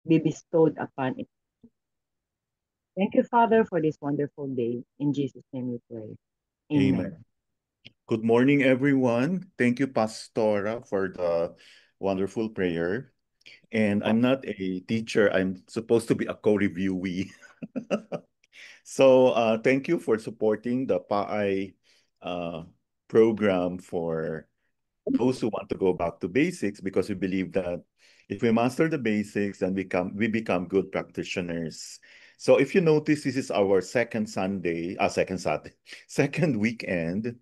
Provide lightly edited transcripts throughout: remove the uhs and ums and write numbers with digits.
be bestowed upon it. Thank you, Father, for this wonderful day. In Jesus' name we pray. Amen. Amen. Good morning, everyone. Thank you, Pastora, for the wonderful prayer. And I'm not a teacher, I'm supposed to be a co-reviewee. So thank you for supporting the PAI uh, program for those who want to go back to basics, because we believe that if we master the basics, then we become good practitioners. So if you notice, this is our second Saturday, second weekend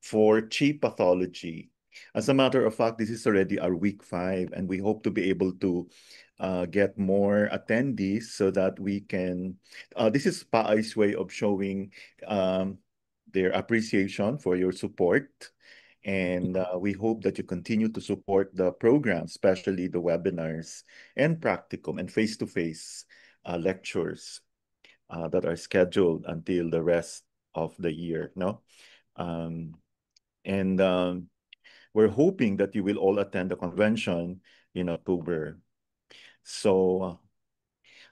for chi pathology. As a matter of fact, this is already our week 5, and we hope to be able to get more attendees so that we can. This is PAI's way of showing their appreciation for your support. And we hope that you continue to support the program, especially the webinars and practicum and face-to-face lectures that are scheduled until the rest of the year. No? Um, and we're hoping that you will all attend the convention in October. So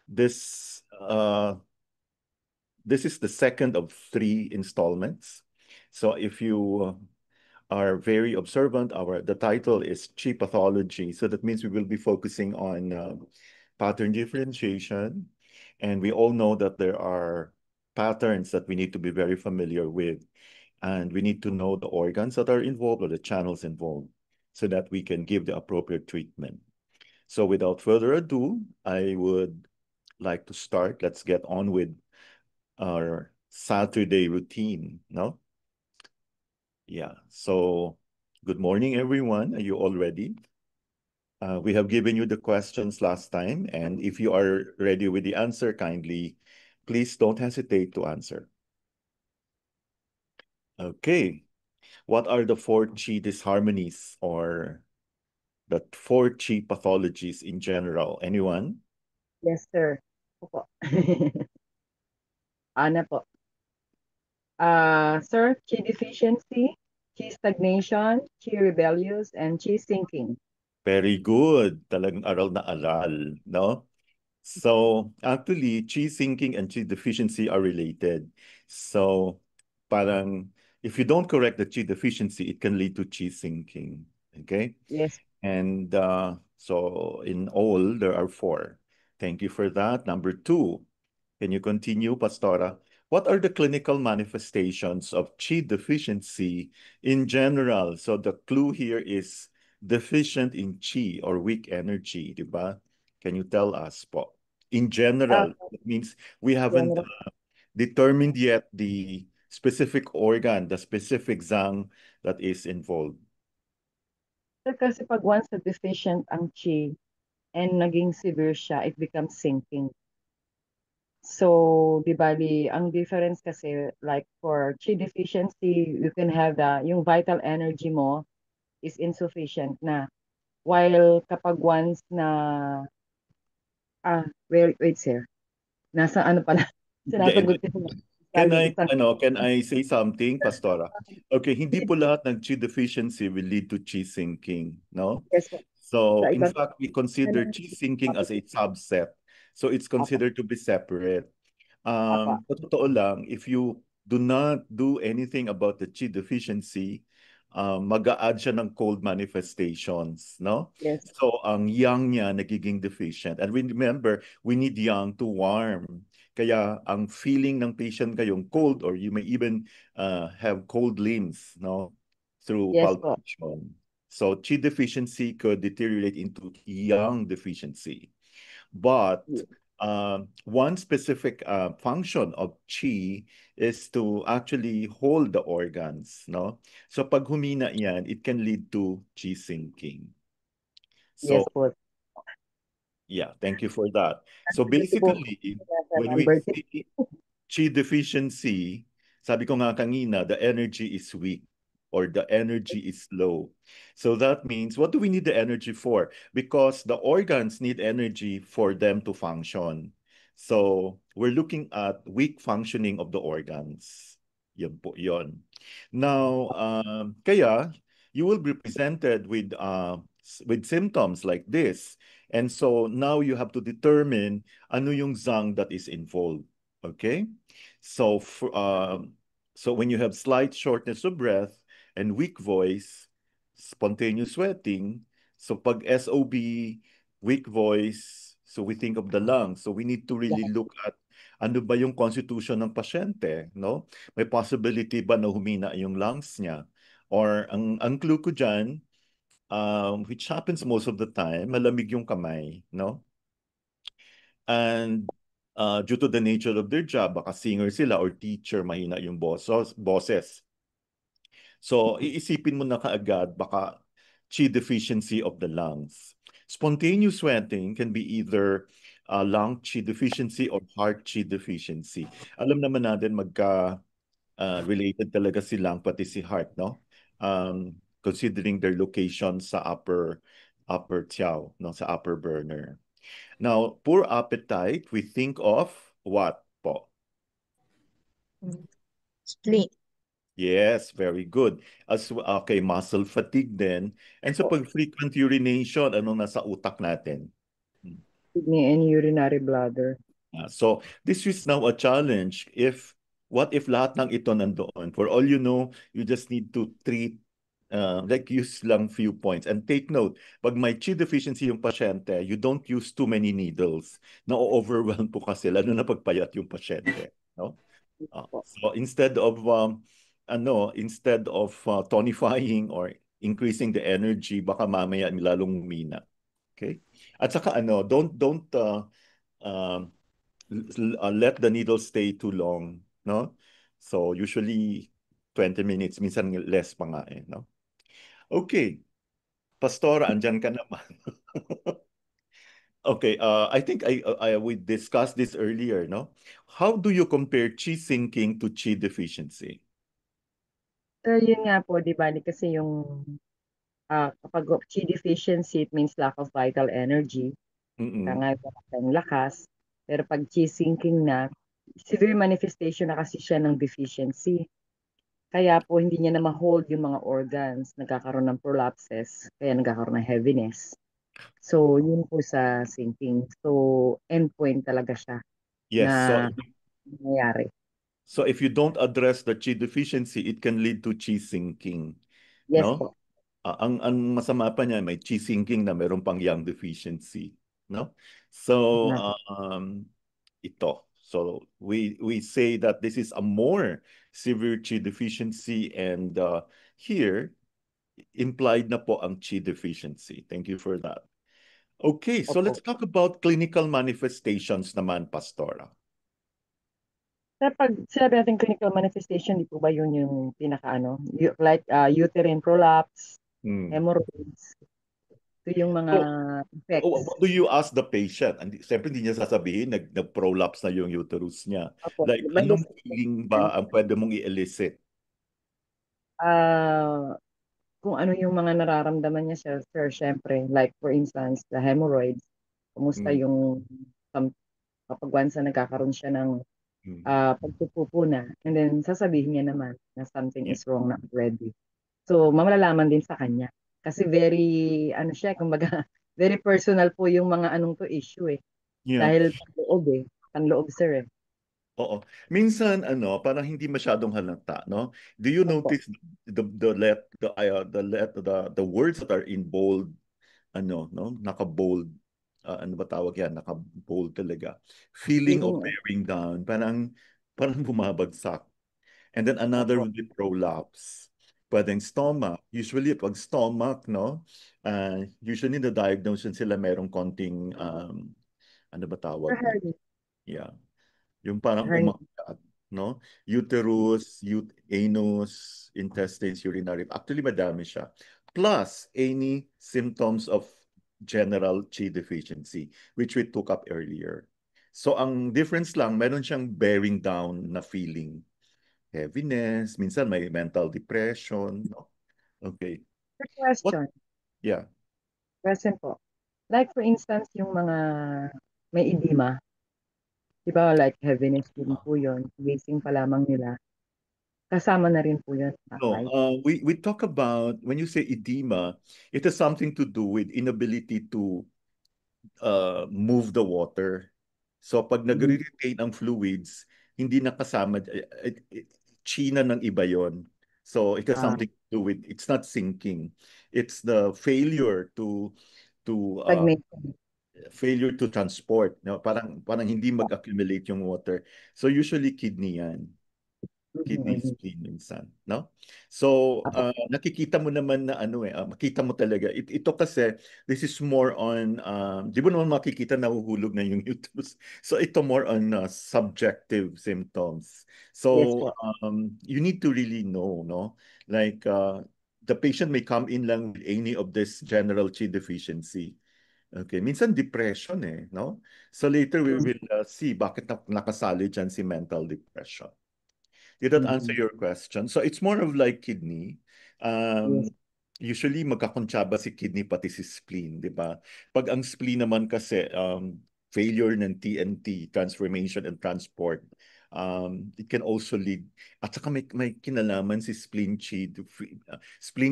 this this is the second of 3 installments. So if you are very observant, the title is Chi Pathology. So that means we will be focusing on pattern differentiation. And we all know that there are patterns that we need to be very familiar with. And we need to know the organs that are involved or the channels involved so that we can give the appropriate treatment. So without further ado, I would like to start. Let's get on with our Saturday routine, no? Yeah. So good morning, everyone. Are you all ready? We have given you the questions last time, and if you are ready with the answer, kindly, please don't hesitate to answer. Okay. What are the 4 chi disharmonies or the 4 chi pathologies in general? Anyone? Yes, sir. Opo. Ana po. Sir, chi deficiency, chi stagnation, chi rebellious, and chi sinking. Very good. Talagang aral na aral, no? So actually, chi sinking and chi deficiency are related. So parang if you don't correct the chi deficiency, it can lead to chi sinking. Okay? Yes. And so in all, there are 4. Thank you for that. Number 2, can you continue, Pastora? What are the clinical manifestations of chi deficiency in general? So the clue here is deficient in chi or weak energy, di ba? Can you tell us po? In Uh, general, it means we haven't general. determined yet the specific organ, the specific zang that is involved. Sir, kasi pag once na deficient ang chi and naging severe siya, it becomes sinking. So, di bali, ang difference kasi, like for chi deficiency, you can have yung vital energy mo is insufficient na. While kapag once na, wait sir, nasa ano pala, Hindi. sinasagot ko na. Bali, isang, Can I say something, Pastora? Okay, hindi po lahat ng chi deficiency will lead to chi sinking, no? yes po. So, Sa in ibang, fact, we consider chi sinking as a subset. So, it's apa, considered to be separate. apa, Sa totoo lang, if you do not do anything about the chi deficiency, mag-a-add siya ng cold manifestations, no? yes, So, ang yang niya nagiging deficient. And we remember, we need yang to warm. Kaya ang feeling ng patient kayong cold, or you may even have cold limbs, no? Through yes po. palpation. So chi deficiency could deteriorate into yang deficiency. But one specific function of chi is to actually hold the organs, no? So pag humina yan, it can lead to chi sinking. Yes So po. yeah, thank you for that. So Ito po, basically, nasa when we number 6. see chi deficiency, sabi ko nga kanina, the energy is weak or the energy is low. So that means, what do we need the energy for? Because the organs need energy for them to function. So we're looking at weak functioning of the organs. Yun po yun. Now, kaya you will be presented with symptoms like this. And so now you have to determine ano yung zang that is involved. Okay? So so when you have slight shortness of breath and weak voice, spontaneous sweating, so pag SOB, weak voice, so we think of the lungs. So we need to really Yeah. look at ano ba yung constitution ng pasyente, no? May possibility ba na humina yung lungs niya? Or ang clue ko dyan, which happens most of the time, malamig yung kamay, no? And due to the nature of their job, baka singer sila or teacher, mahina yung boses. So, iisipin mo na kaagad, baka chi deficiency of the lungs. Spontaneous sweating can be either lung chi deficiency or heart chi deficiency. Alam naman natin related talaga si lung pati si heart, no? Considering their location sa upper tiyaw, no, sa upper burner. Now, poor appetite, we think of what po? Split. Yes, very good. Okay, muscle fatigue then. And sa pag frequent urination, ano nasa utak natin? Kidney and urinary bladder. So this is now a challenge. What if lahat ng ito nandoon? For all you know, you just need to treat like use lang few points. And take note, pag may chi deficiency yung pasyente, you don't use too many needles. Na-overwhelm po kasi, lalo na pagpayat yung pasyente. No? So instead of tonifying or increasing the energy, baka mamaya lalong humina. Okay? At saka don't let the needle stay too long, no? So usually 20 minutes, minsan less pa nga eh, no? Okay, Pastora, andyan ka naman. Okay, I think we discussed this earlier, no? How do you compare chi sinking to chi deficiency? Yun nga po, di ba? Kasi yung kapag chi deficiency, it means lack of vital energy. Kaya Mm-mm. nga wala tayong lakas. Pero pag chi sinking na, severe manifestation na kasi siya ng deficiency. Kaya po hindi niya na ma-hold yung mga organs, nagkakaroon ng prolapses, kaya nagkakaroon ng heaviness. So, yun po sa sinking. So, endpoint talaga siya Yes, na nangyayari. so if you don't address the chi deficiency, it can lead to chi sinking, Yes no? po. Ang masama pa niya, may chi sinking na meron pang yang deficiency, no? So, Na, ito. So, we say that this is a more severe chi deficiency and here, implied na po ang chi deficiency. Thank you for that. Okay, so opo. let's talk about clinical manifestations naman, Pastora. Kaya pag sinabi natin clinical manifestation, di po ba yun yung pinaka-ano? Like uterine prolapse, Hmm. hemorrhoids. Ito yung mga So, effects. what do you ask the patient? And siyempre hindi niya sasabihin, nag-prolapse na yung uterus niya. Opo. Like, Bali, anong feeling ba ang pwede mong i-elicit? ah kung ano yung mga nararamdaman niya, sir, syempre. Like, for instance, the hemorrhoids. Kumusta Mm, yung kapag once na nagkakaroon siya ng mm, pagpupupo na. And then, sasabihin niya naman na something yeah, is wrong na already. So, mamalalaman din sa kanya. Kasi very, ano siya, kumbaga, very personal po yung mga anong to issue eh. yeah. Dahil panloob eh. Panloob, sir eh. Oo. Minsan parang hindi masyadong halata, no? Do you Opo. notice the words that are in bold, no? Naka-bold. Ano ba tawag yan? Naka-bold talaga. Feeling of Feeling, bearing down, parang bumabagsak. And then another opo. will be prolapse. Pwedeng stomach. Usually, pag stomach, no? Usually, na-diagnose yun sila merong konting, ano ba For tawag niya? hernia. Yeah. Yung parang Hernia. umakyat, no? Uterus, anus, intestines, urinary. Actually, madami siya. Plus, any symptoms of general chi deficiency, which we took up earlier. So, ang difference lang, meron siyang bearing down na feeling. Heaviness, minsan may mental depression, no? Okay. Quick What? question. Yeah. Question po. Like for instance, yung mga may edema, di ba like heaviness din po yun, gising pa lamang nila, kasama na rin po yun, No, right? we talk about when you say edema, it has something to do with inability to move the water. So pag Mhm. nagre-retain ang fluids, hindi nakasama, China ng iba yon. So it has Ah, something to do with, it's not sinking. It's the to stagnation. failure to transport. No? Parang hindi mag-accumulate yung water. So usually kidney yan. Mhm, Kidney mhm. spleen minsan, no? So, Apo. nakikita mo naman na ano makita mo talaga. Ito kasi, this is more on, di mo naman makikita nahuhulog na yung uterus. So, ito more on subjective symptoms. Yes So, po. you need to really know, no? Like, the patient may come in lang with any of this general chi deficiency. Okay, minsan depression no? So later we Mm, will see bakit nakasali dyan si mental depression. Did that answer mm. your question? So it's more of like kidney. Yes. Usually magkakontsaba si kidney pati si spleen, di ba? Pag ang spleen naman kasi failure ng TNT, transformation and transport, it can also lead, at saka may kinalaman si spleen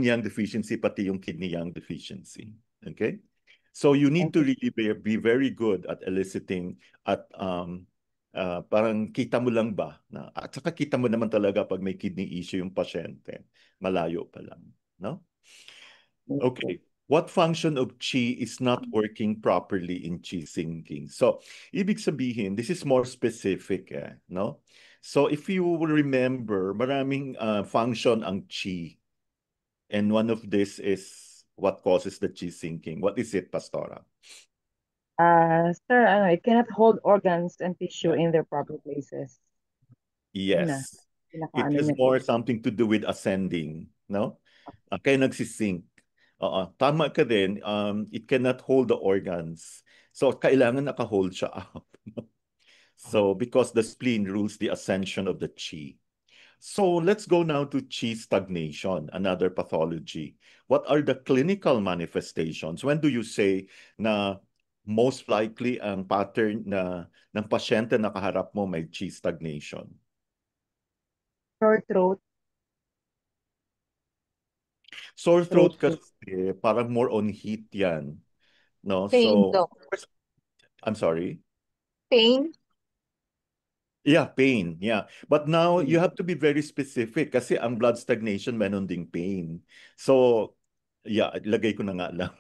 yang deficiency pati yung kidney yang deficiency. Okay? So you need Thank to you. really be very good at eliciting at parang kita mo lang ba na at saka kita mo naman talaga pag may kidney issue yung pasyente, malayo pa lang, no? Yes po. Okay. What function of chi is not working properly in chi sinking? So, ibig sabihin, this is more specific, no? So, if you will remember, maraming function ang chi, and one of this is what causes the chi sinking. What is it, Pastora? Sir, it cannot hold organs and tissue Yeah. in their proper places. Yun na. Yes. It Pinakaano has niya po. more something to do with ascending, no? Kaya nagsisync. Oo, tama ka din. It cannot hold the organs. So, kailangan naka-hold siya up. So, because the spleen rules the ascension of the chi. So, let's go now to chi stagnation, another pathology. What are the clinical manifestations? When do you say na most likely ang pattern na ng pasyente na kaharap mo may chi stagnation? Sore throat, Sore throat throat flu. kasi parang more on heat yan, no? Pain, So, Doc. I'm sorry. Pain? Yeah, pain. Yeah. But now you Mm. have to be very specific kasi ang blood stagnation meron ding pain. So, yeah, lagay ko na nga lang.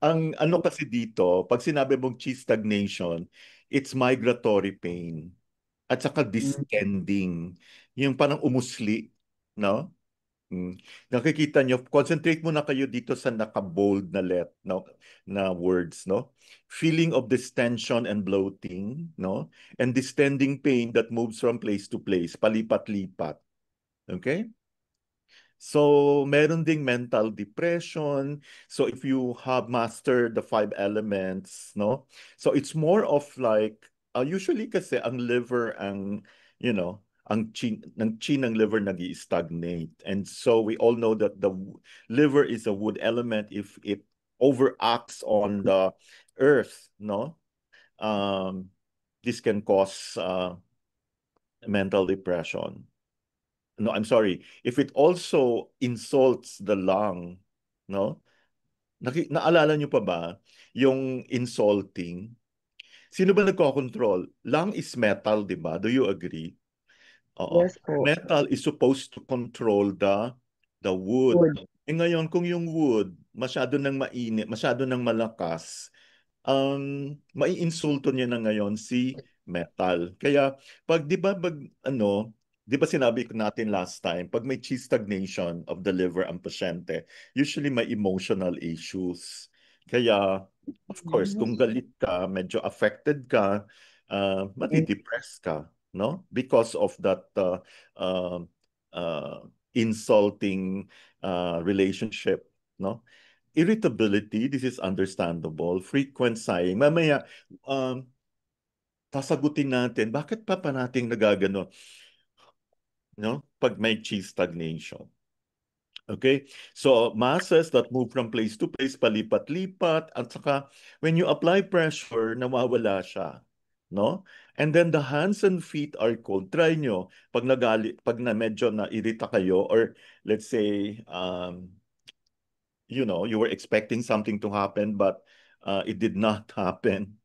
Ang ano kasi dito, pag sinabi mong chi stagnation, it's migratory pain at saka Mm. distending. Yung parang umusli, no? Nakikita nyo, concentrate muna kayo dito sa naka-bold na no, na words, no? Feeling of distension and bloating, no? And distending pain that moves from place to place, palipat-lipat. Okay? So, meron ding mental depression. So, if you have mastered the five elements, no? So, it's more of like, usually kasi ang liver ang chi ng liver nag-stagnate. And so, we all know that the liver is a wood element if it overacts on the earth, no? Um, this can cause mental depression. No, I'm sorry. If it also insults the lung, no? Naalala niyo pa ba yung insulting? Sino ba nagko-control? Lung is metal, di ba? Do you agree? Oo. Yes po. Metal is supposed to control the wood. Good. Ngayon, kung yung wood masyado nang mainit, masyado nang malakas, maiinsulto niya na ngayon si metal. Kaya pag 'di ba ano, 'di ba sinabi ko natin last time, pag may chi stagnation of the liver ang pasyente, usually may emotional issues. Kaya of course, Mm. kung galit ka, medyo affected ka, Yes. matidepress ka, no? Because of that uh, uh, insulting relationship, no? Irritability, this is understandable. Frequent sighing. Mamaya, um, sasagutin natin, bakit pa nating nagagano, no? Pag may chi stagnation. Okay? So, masses that move from place to place, palipat-lipat, at saka when you apply pressure, nawawala siya. No? And then the hands and feet are cold. Try nyo, pag na medyo na-irita kayo, or let's say, you were expecting something to happen, but it did not happen.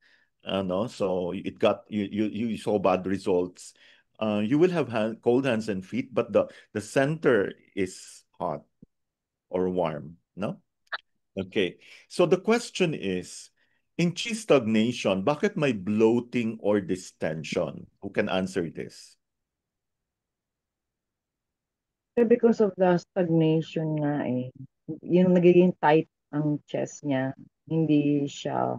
No, so you saw bad results. You will have cold hands and feet, but the center is hot or warm. No? Okay. So the question is, in chi stagnation, bakit may bloating or distension? Who can answer this? Because of the stagnation nga eh. Yung nagiging tight ang chest niya. Hindi siya,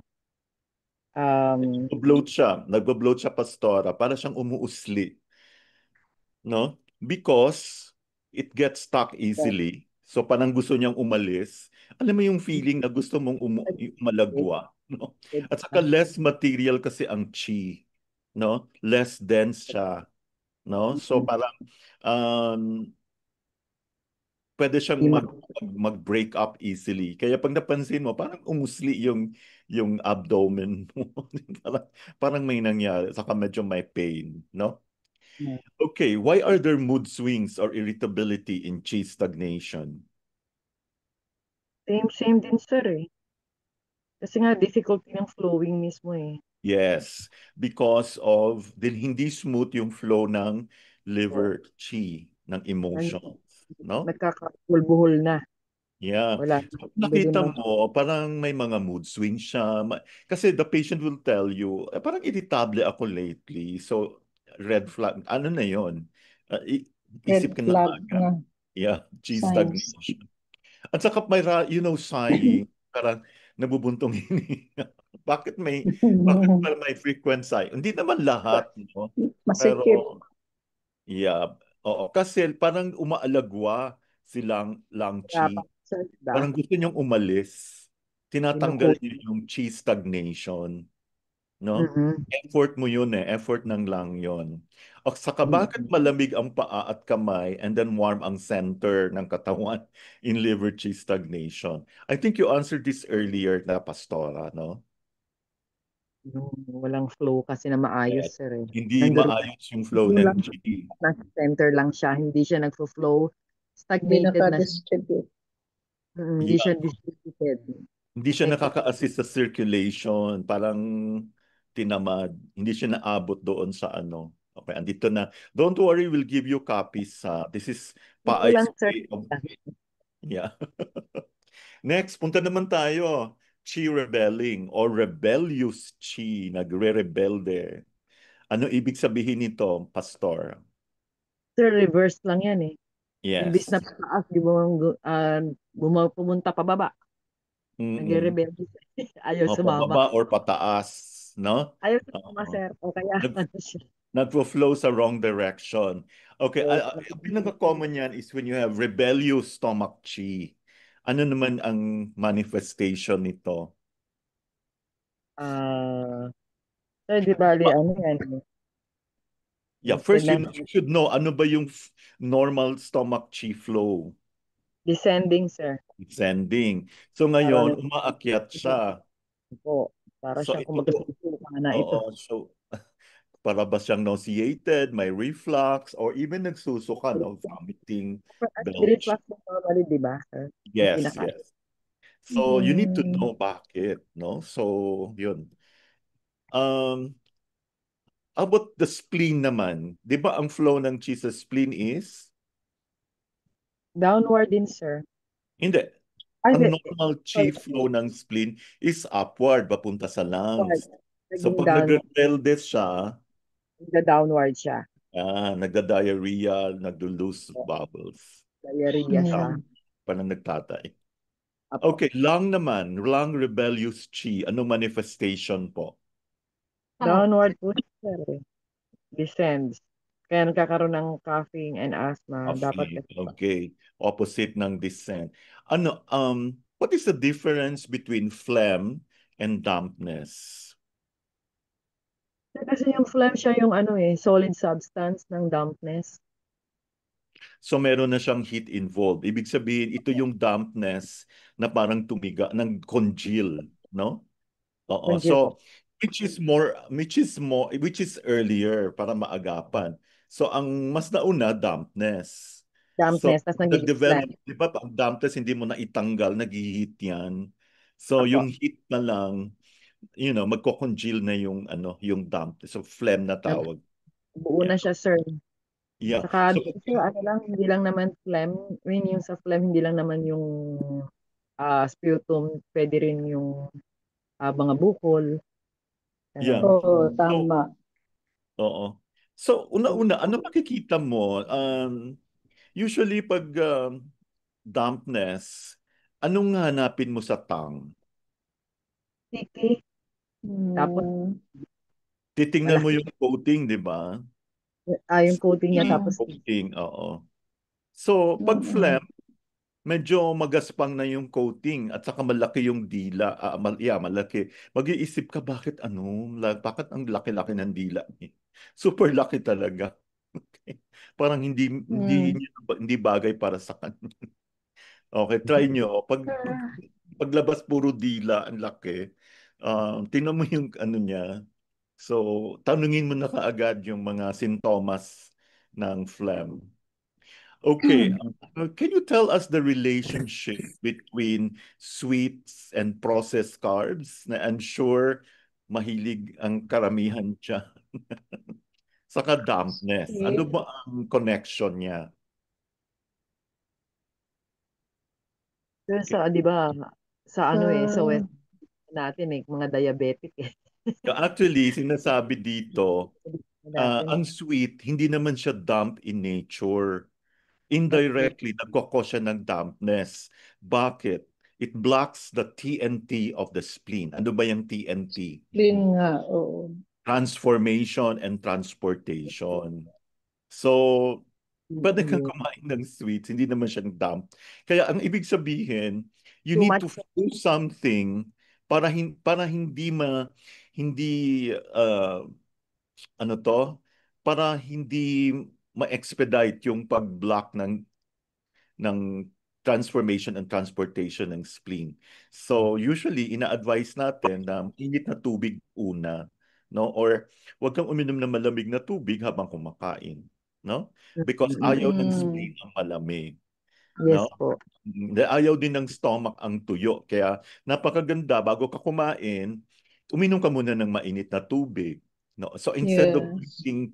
um, Nagbo-bloat siya, Pastora, para siyang umuusli, no? Because it gets stuck easily. So parang gusto niyang umalis. Alam mo yung feeling na gusto mong umalagwa, no? At saka less material kasi ang chi, no? Less dense siya, no? So parang um, pwede siyang mag-break up easily. Kaya pag napansin mo, parang umusli yung abdomen mo. parang, parang may nangyari, saka medyo may pain, no? Okay, why are there mood swings or irritability in chi stagnation? same din sir eh. Kasi nga difficulty ng flowing mismo eh. Yes, because of din hindi smooth yung flow ng So, liver chi, ng emotions, no? nagkakabuhol-buhol na. Yeah. Wala So, na din nakita mo. mo, parang may mga mood swings siya. Kasi the patient will tell you, parang irritable ako lately. So, red flag. Ano na yon? Red Isip ka na flag agad. na Yeah, G signs. stagnation. At saka may, sighing, parang nabubuntong hininga. Bakit may frequent sighing? Hindi naman lahat, no? Pero, Masikip. yeah. Oo, kasi parang umaalagwa silang lang Wala pa chi. sir, diba? Parang gusto niyong umalis. Tinatanggal Kinukuha. niyo yung chi stagnation, no? Mm-hmm. Effort mo yun eh. Effort ng lang yun. O saka bakit Mm-hmm. malamig ang paa at kamay and then warm ang center ng katawan in liver chi stagnation? I think you answered this earlier na Pastora, no? Walang flow kasi na maayos Yes. sir eh. Hindi Nandun maayos yung flow yung ng lang, chi. nasa center lang siya. Hindi siya nagfo-flow. Hindi Stagnated na siya. naka-distribute. Hindi Yeah. siya distributed. Hindi siya nakaka-assist sa circulation, parang tinamad. Hindi siya naabot doon sa ano. Okay, andito na. Don't worry, we'll give you copies. This is Ito lang Paay's sir. way of... Yeah. Next, punta naman tayo. Chi rebelling or rebellious chi, nagre-rebelde. Ano ibig sabihin nito, Pastor? Sir, reverse lang yan eh. Imbis na Yes. pataas, di mo pumunta pababa. Mm-mm. Nagre-rebelde siya. Ayaw O, sumama. pababa or pataas, no? Ayaw sumama Oo. sir. O kaya Nag ano siya. nagfo-flow sa wrong direction. Okay, So, ang pinaka-common yan is when you have rebellious stomach chi. Ano naman ang manifestation nito? ah, sir, di bali, Ma- ano yan eh. Yeah, Instead first ng you should know ano ba yung normal stomach chi flow. descending sir. Descending. So Para ngayon, na umaakyat siya. po. Para So siyang ito, kumbaga susuka na ito. so para ba siyang nauseated, may reflux, or even nagsusuka, no? Vomiting, Spirit belch. fast normally, di ba, sir? Yung Yes, pinaka. yes. So you need to Mm, know bakit, no? So yun. Um, how about the spleen naman? 'Di ba ang flow ng chi sa spleen is Downward din, sir. hindi. Ay, Ang hindi. normal chi Sorry. flow ng spleen is upward, papunta sa Upward. lungs. So Naging pag downward. nagre-rebelde siya, Nagda-downward siya. nagda-diarrhea, nagdo-loose bowels. Diarrhea siya. Tama. mm. Parang nagtatay. Apo. Okay, lung naman, lung rebellious chi. Anong manifestation po? Downward po, sir. Descends. Kaya nagkakaroon ng coughing and asthma. Dapat Coffee. kasi Okay. Opposite ng descent. What is the difference between phlegm and dampness? kasi yung phlegm siya yung ano eh, solid substance ng dampness. So meron na siyang heat involved. Ibig sabihin, ito yung dampness na parang tumiga, ng congeal, no? Oo. Congeal po. So which is earlier para maagapan. So ang mas nauna dampness. So Dampness, tapos nagiging phlegm. nag-develop, di ba, ang dampness hindi mo na itanggal, nag-heat yan. So Apo, yung heat na lang, magko-congeal na yung yung damp. So phlegm na tawag. nagbuo Yeah. na siya, sir. Yeah. Saka So sir, ano lang, hindi lang naman phlegm. I mean, yung sa phlegm, hindi lang naman yung sputum, pwede rin yung mga bukol. yeah. Ano. Oo, So tama. oo. So una-una, ano makikita mo? Usually pag dampness, anong hanapin mo sa tongue? Sticky. Tapos, Hmm. Titingnan mo malaki. yung coating, di ba? Yung coating niya, Mm. tapos sticky. Coating, oo. So, pag Mm. phlegm, medyo magaspang na yung coating at saka malaki yung dila. Malaki. Mag-iisip ka, bakit ang laki-laki ng dila niya? Super laki talaga. Parang hindi hindi Mm. hindi bagay para sa kanya. Okay, try nyo. Paglabas puro dila, ang laki. Tingnan mo yung ano niya. So, tanungin mo na kaagad yung mga sintomas ng phlegm. Okay, can you tell us the relationship between sweets and processed carbs? Na I'm sure mahilig ang karamihan dyan. Saka dampness. Ano Sweet. ba ang connection niya? Pero sa, di ba, sa Sa ano sa West natin mga diabetic Actually, sinasabi dito, natin. ang sweet, hindi naman siya damp in nature. Okay. Indirectly, nagkakos siya ng dampness. Bakit? It blocks the TNT of the spleen. Ano ba yung TNT? clean nga, oo. Transformation and transportation. So, pwede kang Mm. kumain ng sweets, hindi naman siyang damp. Kaya ang ibig sabihin, you Too need much. to do something para hindi ano to, para hindi ma-expedite yung pag-block ng transformation and transportation ng spleen. So usually ina-advise natin na init na tubig una, no? Or wag kang uminom ng malamig na tubig habang kumakain, no? Because ayaw ng Mm. spleen ang malamig, Yes no? po. Ayaw din ng stomach ang tuyo. Kaya napakaganda bago ka kumain, uminom ka muna ng mainit na tubig, no? So instead of Yes. drinking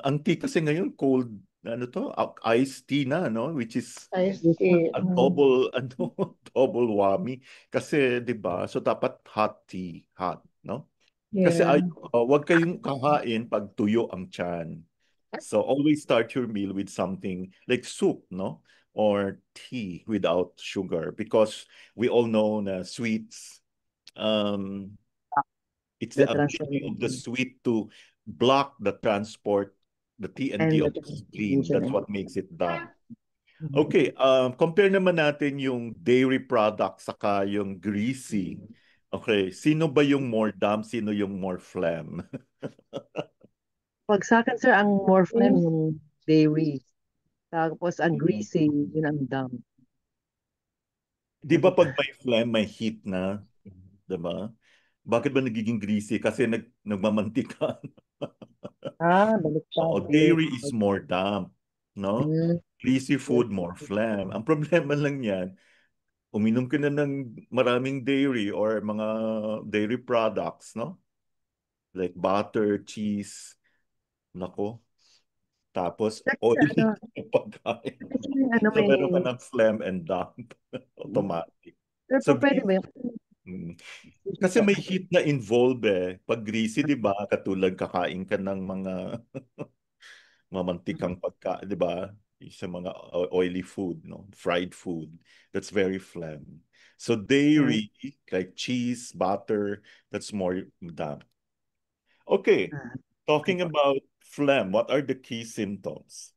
ang tea kasi ngayon cold ano to, iced tea na no, which is Iced Yes po. tea. a Mm. double double whammy kasi 'di ba? So dapat hot tea, hot, no? Kasi Yeah. wag kayong kakain pag tuyo ang tiyan. So always start your meal with something like soup, no? Or tea without sugar because we all know na sweets um it's the The ability of the transformation sweet to block the transport, the TNT and the of the spleen. That's transformation. what makes it dumb. Mhm. Okay, compare naman natin yung dairy product saka yung greasy. Okay, sino ba yung more dumb, sino yung more phlegm? Pag sa akin, sir, ang more phlegm Mm. yung dairy. Tapos ang greasy, yun ang dumb. 'Di ba Kasi, pag may phlegm, may heat na, 'di ba? Bakit ba nagiging greasy? Kasi nagmamantika. baliktad. Oo, dairy is more damp, no? Mm, Greasy yes. food, more phlegm. Ang problema lang yan, uminom ka na ng maraming dairy or mga dairy products, no? Like butter, cheese, nako. Tapos Ano, oily yung pagkain. kasi ano So may, meron ka ng phlegm and damp. Automatic. sir, So pa pwede ba yung mm, kasi may heat na involved eh. Pag greasy, di ba? Katulad kakain ka ng mga mamantikang pagka, di ba? Sa mga oily food, no? Fried food. That's very phlegm. So Mm, dairy, like cheese, butter, that's more damp. Okay, ah, okay talking po. about phlegm, what are the key symptoms?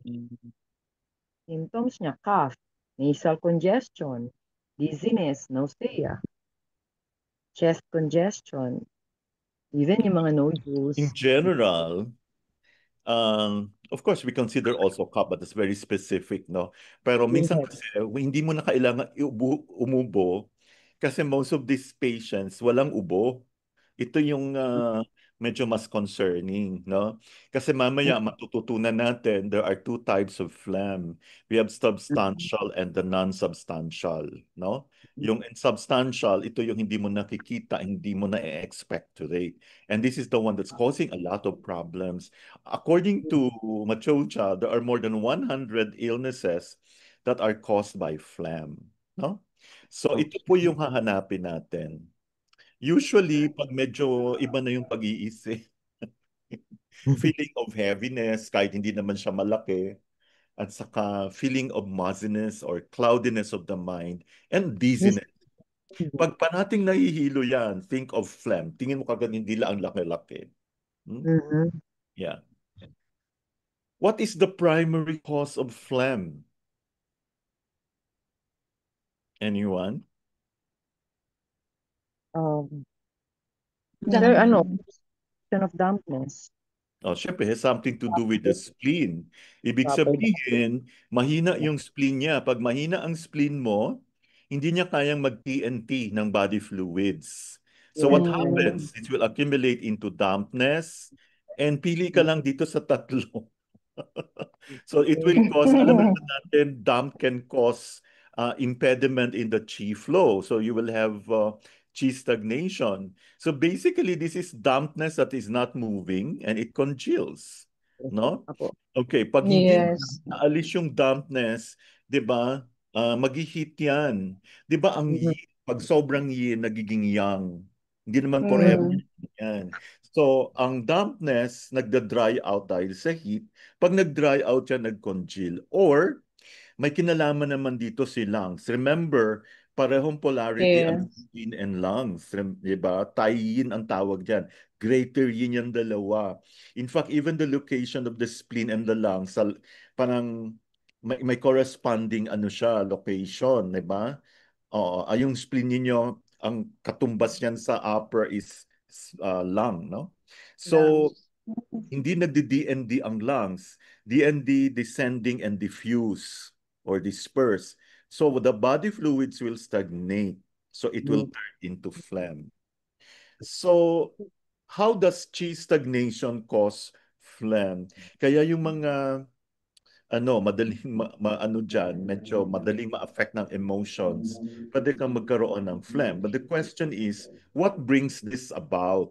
Mm. Symptoms niya, cough, nasal congestion, dizziness, nausea, chest congestion, even yung mga In nodules. general, of course, we consider also cup, but it's very specific, no? Pero Yung minsan head. kasi, hindi mo na kailangan umubo kasi most of these patients walang ubo. Ito yung medyo mas concerning, no? Kasi mamaya matututunan natin there are two types of phlegm. We have substantial and the non-substantial, no? Yung insubstantial, ito yung hindi mo nakikita, hindi mo na-expectorate. And this is the one that's causing a lot of problems. According to Machocha, there are more than 100 illnesses that are caused by phlegm, no? So ito po yung hahanapin natin. Usually, pag medyo iba na yung pag-iisip, feeling of heaviness, kahit hindi naman siya malaki, at saka feeling of muzziness or cloudiness of the mind, and Miss, dizziness. Pag parating nahihilo yan, think of phlegm. Tingin mo kagad hindi lang ang laki-laki. Hmm? Mhm. Yeah. What is the primary cause of phlegm? Anyone? There, Dampness. question of dampness. Oh, syempre, has something to do with the spleen. Ibig Proper. sabihin, mahina yung spleen niya. Pag mahina ang spleen mo, hindi niya kayang mag-TNT ng body fluids. So what Yes. happens? It will accumulate into dampness and pili ka lang dito sa tatlo. So it will cause, alam naman natin, damp can cause impediment in the chi flow. So you will have chi stagnation. So basically, this is dampness that is not moving and it congeals. No? Apo. Okay, pag hindi Yes. naalis yung dampness, 'di ba? Mag-heat 'yan. 'Di ba ang Mhm. yin, pag sobrang yin nagiging yang. Hindi naman forever Mm. yan. So, ang dampness nagda-dry out dahil sa heat. Pag nag-dry out yan, nag-congeal. Or may kinalaman naman dito si lungs. Remember, parehong polarity ang Yes. spleen and lungs. Diba? Tai-yin ang tawag dyan. Greater yin yung dalawa. In fact, even the location of the spleen and the lungs, parang may corresponding ano siya, location, diba? Oo, yung spleen ninyo, ang katumbas niyan sa upper is lung, no? So, Lungs. hindi nagdi-DND ang lungs. DND, descending and diffuse or disperse. So the body fluids will stagnate. So it will turn into phlegm. So how does chi stagnation cause phlegm? Kaya yung mga madaling ano diyan, medyo madaling ma-affect ng emotions, pwede kang magkaroon ng phlegm. But the question is, what brings this about?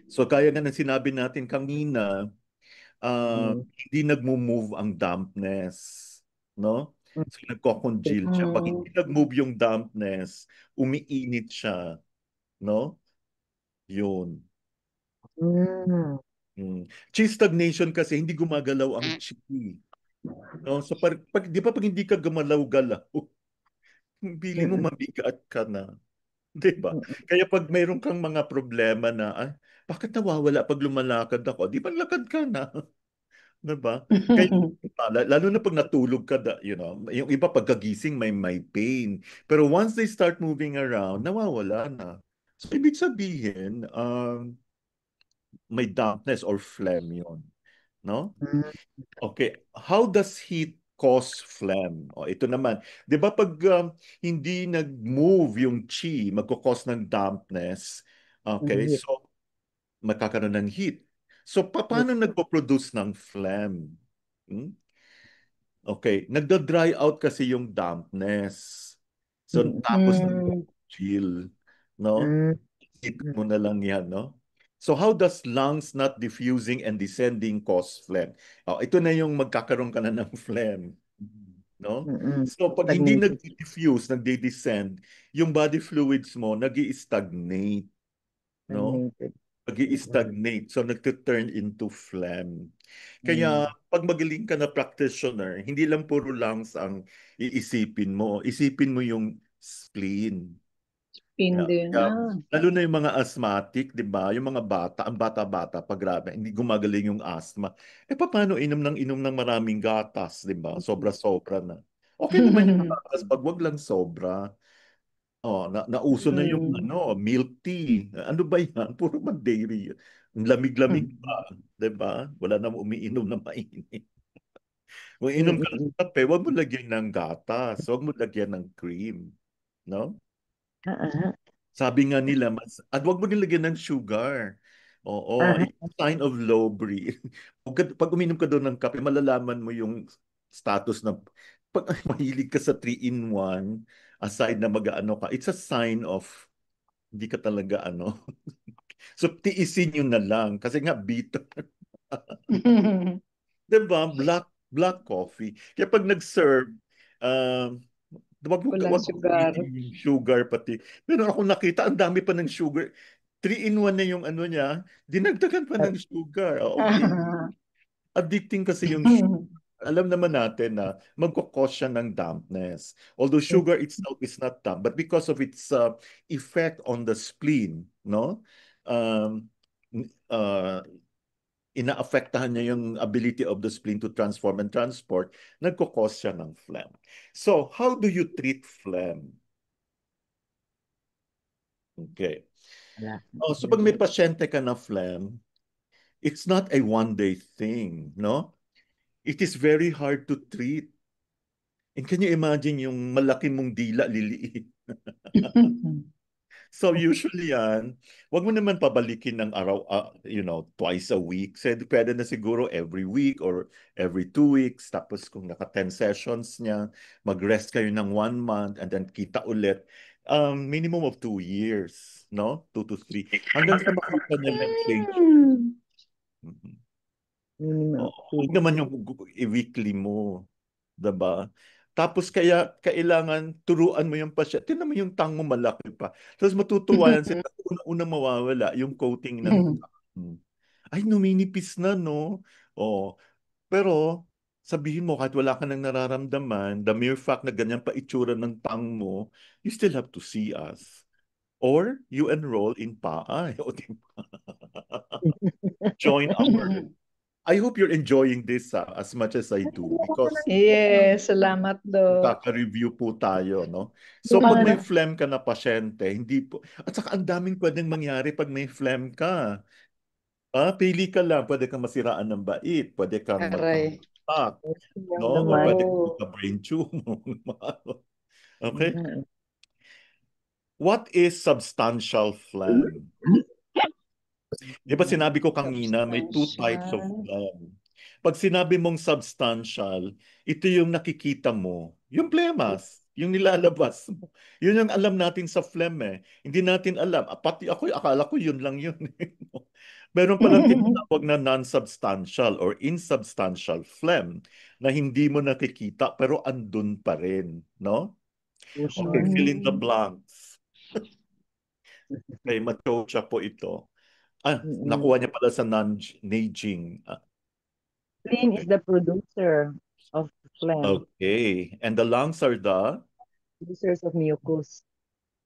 So kaya nga ng sinabi natin kanina, hindi nagmo-move ang dampness, no? So nagko-congeal siya. Pag Mm. hindi nag-move yung dampness, umiinit siya, no? Yun. Mm. Chi stagnation kasi hindi gumagalaw ang chi. No? So di ba pag hindi ka gumalaw-galaw, feeling mo Mm. mabigat ka na. Di ba? Kaya pag mayroon kang mga problema na, bakit nawawala pag lumalakad ako? Di ba lakad ka na? Diba? Kaya, lalo na pag natulog ka, yung iba pagkagising may pain. Pero once they start moving around, nawawala na. So, ibig sabihin, may dampness or phlegm yun. No? Mm. Okay. How does heat cause phlegm? O, ito naman. Di ba pag hindi nag-move yung chi, magkakos ng dampness. Okay. Mm. So, magkakaroon ng heat. So, paano nagpo-produce ng phlegm? Hmm? Okay, nagda-dry out kasi yung dampness. So, Mm. tapos Mm. nag-chill, no? Mm. Isipin mo na lang yan, no? So, how does lungs not diffusing and descending cause phlegm? Oh, ito na yung magkakaroon ka na ng phlegm, no? Mm. So, pag hindi Stagnated. nag-diffuse, nagde-descend, yung body fluids mo nag-i-stagnate, no? Stagnated. Nag-i-stagnate. So, nagtuturn into phlegm. Kaya, Mm. pag magaling ka na practitioner, hindi lang puro lungs ang iisipin mo. Isipin mo yung spleen. Spin Yeah. din. Kaya, Ah. lalo na yung mga asthmatic, di ba? Yung mga bata, ang bata-bata, pag grabe, hindi gumagaling yung asthma. Paano inom ng maraming gatas, di ba? Sobra-sobra na. Okay naman yung gatas, pag wag lang sobra. Oh, nauso na yung Mm. milk tea. Ano ba yan? Puro man dairy. Ang lamig-lamig pa, 'di ba? Wala na umiinom na mainit. Kung inom ka ng Mm. kape, wag mo lagyan ng gatas, wag mo lagyan ng cream, no? Ah, ah. Sabi nga nila, at wag mo nilagyan ng sugar. Oo, Ah, it's a sign of low breed. Pag uminom ka doon ng kape, malalaman mo yung status ng pag mahilig ka sa 3-in-1, aside na mag-ano ka, it's a sign of hindi ka talaga ano. So tiisin nyo na lang kasi nga bitter. 'Di ba? Black coffee. Kaya pag nag-serve, um, Walang wag mo sugar. gamitin yung sugar pati. Pero ako nakita, ang dami pa ng sugar. 3-in-1 na yung ano niya, dinagdagan pa ng sugar. Ah, okay. Addicting kasi yung sugar. Alam naman natin na magkakos siya ng dampness. Although sugar itself is not damp, but because of its effect on the spleen, no? Um, uh, inaapektahan niya yung ability of the spleen to transform and transport, nagkakos siya ng phlegm. So, how do you treat phlegm? Okay. wala. Oh, so pag may pasyente ka na phlegm, it's not a one-day thing, no? It is very hard to treat. And can you imagine yung malaki mong dila, liliit? So usually yan, wag mo naman pabalikin ng araw, twice a week. Pwede na siguro every week or every 2 weeks. Tapos kung naka 10 sessions niya, mag-rest kayo ng 1 month and then kita ulit. Minimum of 2 years, no? 2 to 3. Hanggang sa makita niya ng change. Mhm. Minimum Oo, two. huwag naman yung i-weekly mo. Diba? Tapos kaya kailangan turuan mo yung pasyente. Tingnan mo yung tang mo malaki pa. Tapos matutuwa yan sila. Una-una mawawala yung coating ng tang. Ay, numinipis na, no? Oh, pero sabihin mo kahit wala ka nang nararamdaman, the mere fact na ganyan pa itsura ng tang mo, you still have to see us. Or you enroll in PAAY. O, di ba? Join our I hope you're enjoying this as much as I do because Yes, salamat, Doc. kaka-review po tayo, no? So pag may phlegm ka na pasyente, hindi po, at saka ang daming pwedeng mangyari pag may phlegm ka. Pili ka lang, pwede kang masiraan ng bait, pwede kang Aray. magka-heart, Yung no? O naman. pwede kang Oo. magka-brain tumor. Yun Okay? nga eh. What is substantial phlegm? Di ba sinabi ko kanina, may two types of Substantial. phlegm. Pag sinabi mong substantial, ito yung nakikita mo, yung phlegmas, yung nilalabas mo. Yun yung alam natin sa phlegm eh. Hindi natin alam. Pati ako, akala ko yun lang yun. Meron palang tinatawag na non-substantial or insubstantial phlegm na hindi mo nakikita pero andun pa rin. No? Okay, Motion. fill in the Mm. blanks. Okay, machocha po ito. Mm-mm. Nakuha niya pala sa non-naging. Spleen is the producer of phlegm, Okay. And the lungs are the, producers of mucus.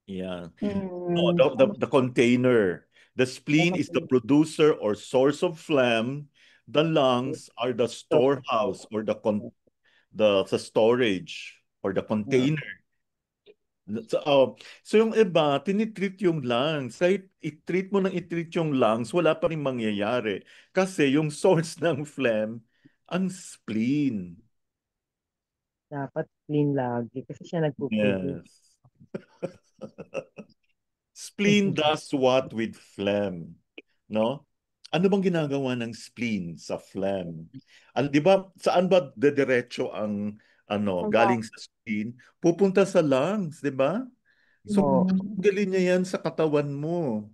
yeah. No, Mm. the container. The spleen is the producer or source of phlegm. The lungs are the storehouse or the storage or the container. So yung iba, tinitreat yung lungs. Kahit i-treat mo ng i-treat yung lungs, wala pa rin mangyayari. Kasi yung source ng phlegm, ang spleen. Dapat spleen lagi kasi siya nagpo-produce. Yes. Spleen does what with phlegm? No? Ano bang ginagawa ng spleen sa phlegm? 'Di ba, saan ba dediretso ang galing sa spleen? Pupunta sa lungs, 'di ba? So, Oo. Mm. galing niya yan sa katawan mo.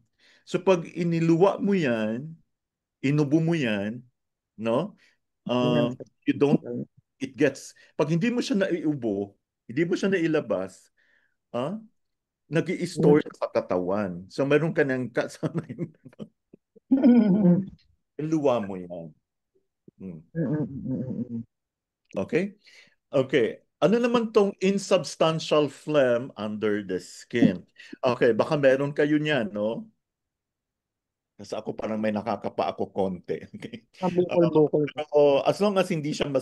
So, pag iniluwa mo yan, inubo mo yan, no? Uh, you don't, pag hindi mo siya naiubo, hindi mo siya nailabas, ah, nag-i-store siya sa katawan. So, meron ka ng kasama yung luwa mo yan. Hmm. Okay? Okay. Ano naman tong insubstantial phlegm under the skin? Okay, baka meron kayo niyan, no? Kasi ako parang may nakakapa ako konti. Okay. Mabukol-bukol. Pero as long as hindi siya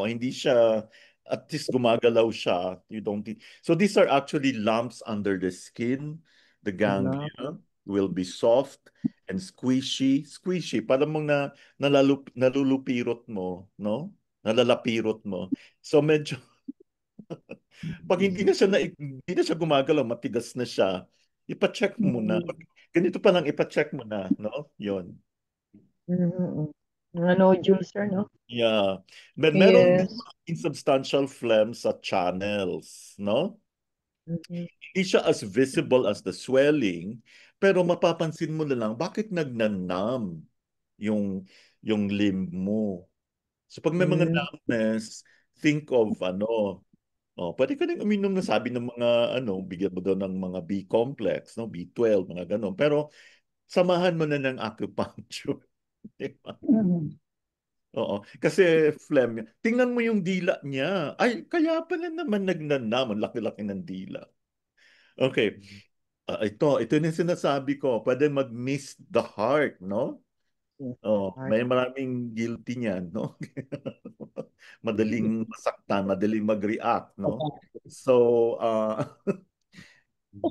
hindi siya at least gumagalaw siya, you don't so these are actually lumps under the skin. The Ano? ganglia will be soft and squishy. Squishy, parang mong nalulupirot mo, no? Nalalapirot mo. So medyo pag hindi na siya gumagalaw, matigas na siya. Ipa-check mo na. Ganito pa lang, ipa-check mo na, no? Yun. Mm-mm. Mga nodules, sir, no? Yeah. Meron din Yes. mga insubstantial phlegm sa channels, no? Mm-mm. Hindi siya as visible as the swelling, pero mapapansin mo na lang, bakit nagnanam yung, yung limb mo? So pag may mga Mm. numbness, think of pwede ka rin uminom na sabi ng mga bigyan mo daw ng mga B complex, no? B12, mga ganon. Pero samahan mo na ng acupuncture. Di ba? Mm. Oo. Kasi phlegm niya. Tingnan mo yung dila niya. Ay, kaya pala naman nagnanam. Ang laki-laki ng dila. Okay. Ito yung sinasabi ko. Pwede mag-miss the heart, no? Yes, the Oh, heart. may maraming guilty niyan, no? Madaling masaktan, madaling mag-react, no? So,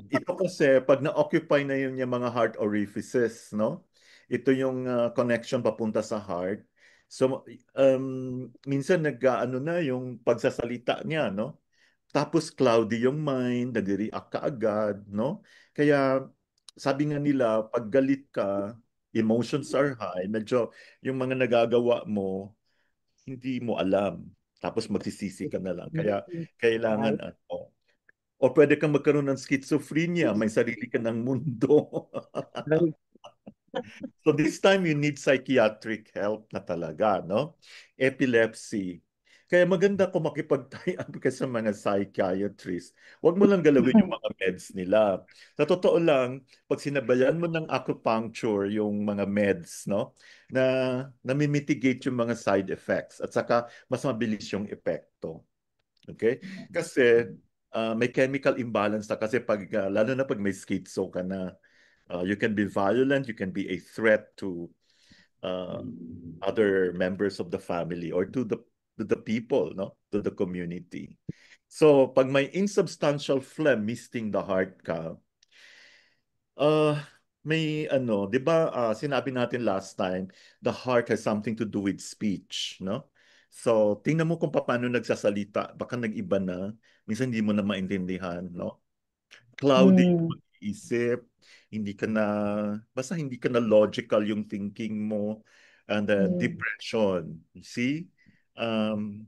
ito kasi, pag na-occupy na yun yung mga heart orifices, no? Ito yung connection papunta sa heart. So, minsan nag-ano na yung pagsasalita niya, no? Tapos cloudy yung mind, nag-react ka agad, no? Kaya, sabi nga nila, pag galit ka, emotions are high, medyo yung mga nagagawa mo, hindi mo alam. Tapos magsisisi ka na lang. Kaya, kailangan, Right. o pwede kang magkaroon ng schizophrenia, may sarili ka ng mundo. Right. So this time you need psychiatric help na talaga, no? Epilepsy. Kaya maganda kung makipag-tie-up ka sa mga psychiatrist. Huwag mo lang galawin yung mga meds nila. Sa totoo lang, pag sinabayan mo ng acupuncture yung mga meds, no? Na nami-mitigate yung mga side effects at saka mas mabilis yung epekto. Okay? Kasi may chemical imbalance na kasi lalo na pag may schizo ka na, you can be violent, you can be a threat to uh, other members of the family or to the people, no? To the community. So, pag may insubstantial phlegm misting the heart ka, uh, may 'di ba, sinabi natin last time, the heart has something to do with speech, no? So, tingnan mo kung paano nagsasalita, baka nag-iba na, minsan hindi mo na maintindihan, no? Cloudy yung Mm. pag-iisip, hindi ka na, basta hindi ka na logical yung thinking mo, and then Mm. depression. You see?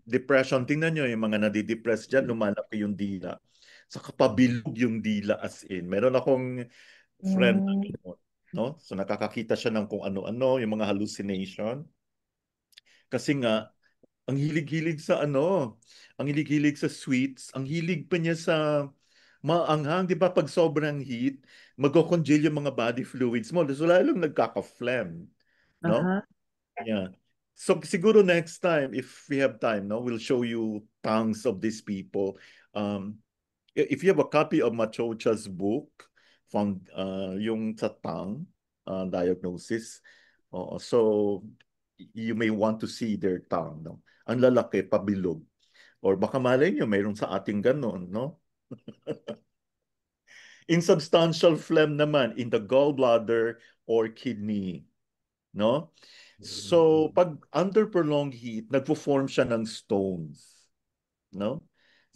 Depression, tingnan nyo yung mga nadidepress dyan, lumalaki yung dila. Sa kapabilog yung dila as in. Meron akong friend na Mm. ganun, no? So nakakakita siya ng kung ano-ano, yung mga hallucination. Kasi nga, ang hilig-hilig sa ang hilig-hilig sa sweets, ang hilig pa niya sa maanghang, di ba pag sobrang heat, magkocongeal yung mga body fluids mo. So lalong nagkaka-phlegm, no? Aha. Yeah. So siguro next time, if we have time, no, we'll show you tongues of these people. Um, if you have a copy of Machocha's book, found yung sa tongue diagnosis, so you may want to see their tongue, no? Ang lalaki, pabilog. Or baka malay nyo, mayroon sa ating ganon, no? Insubstantial phlegm naman in the gallbladder or kidney, no? So, pag under prolonged heat, nagpo-form siya ng stones, no?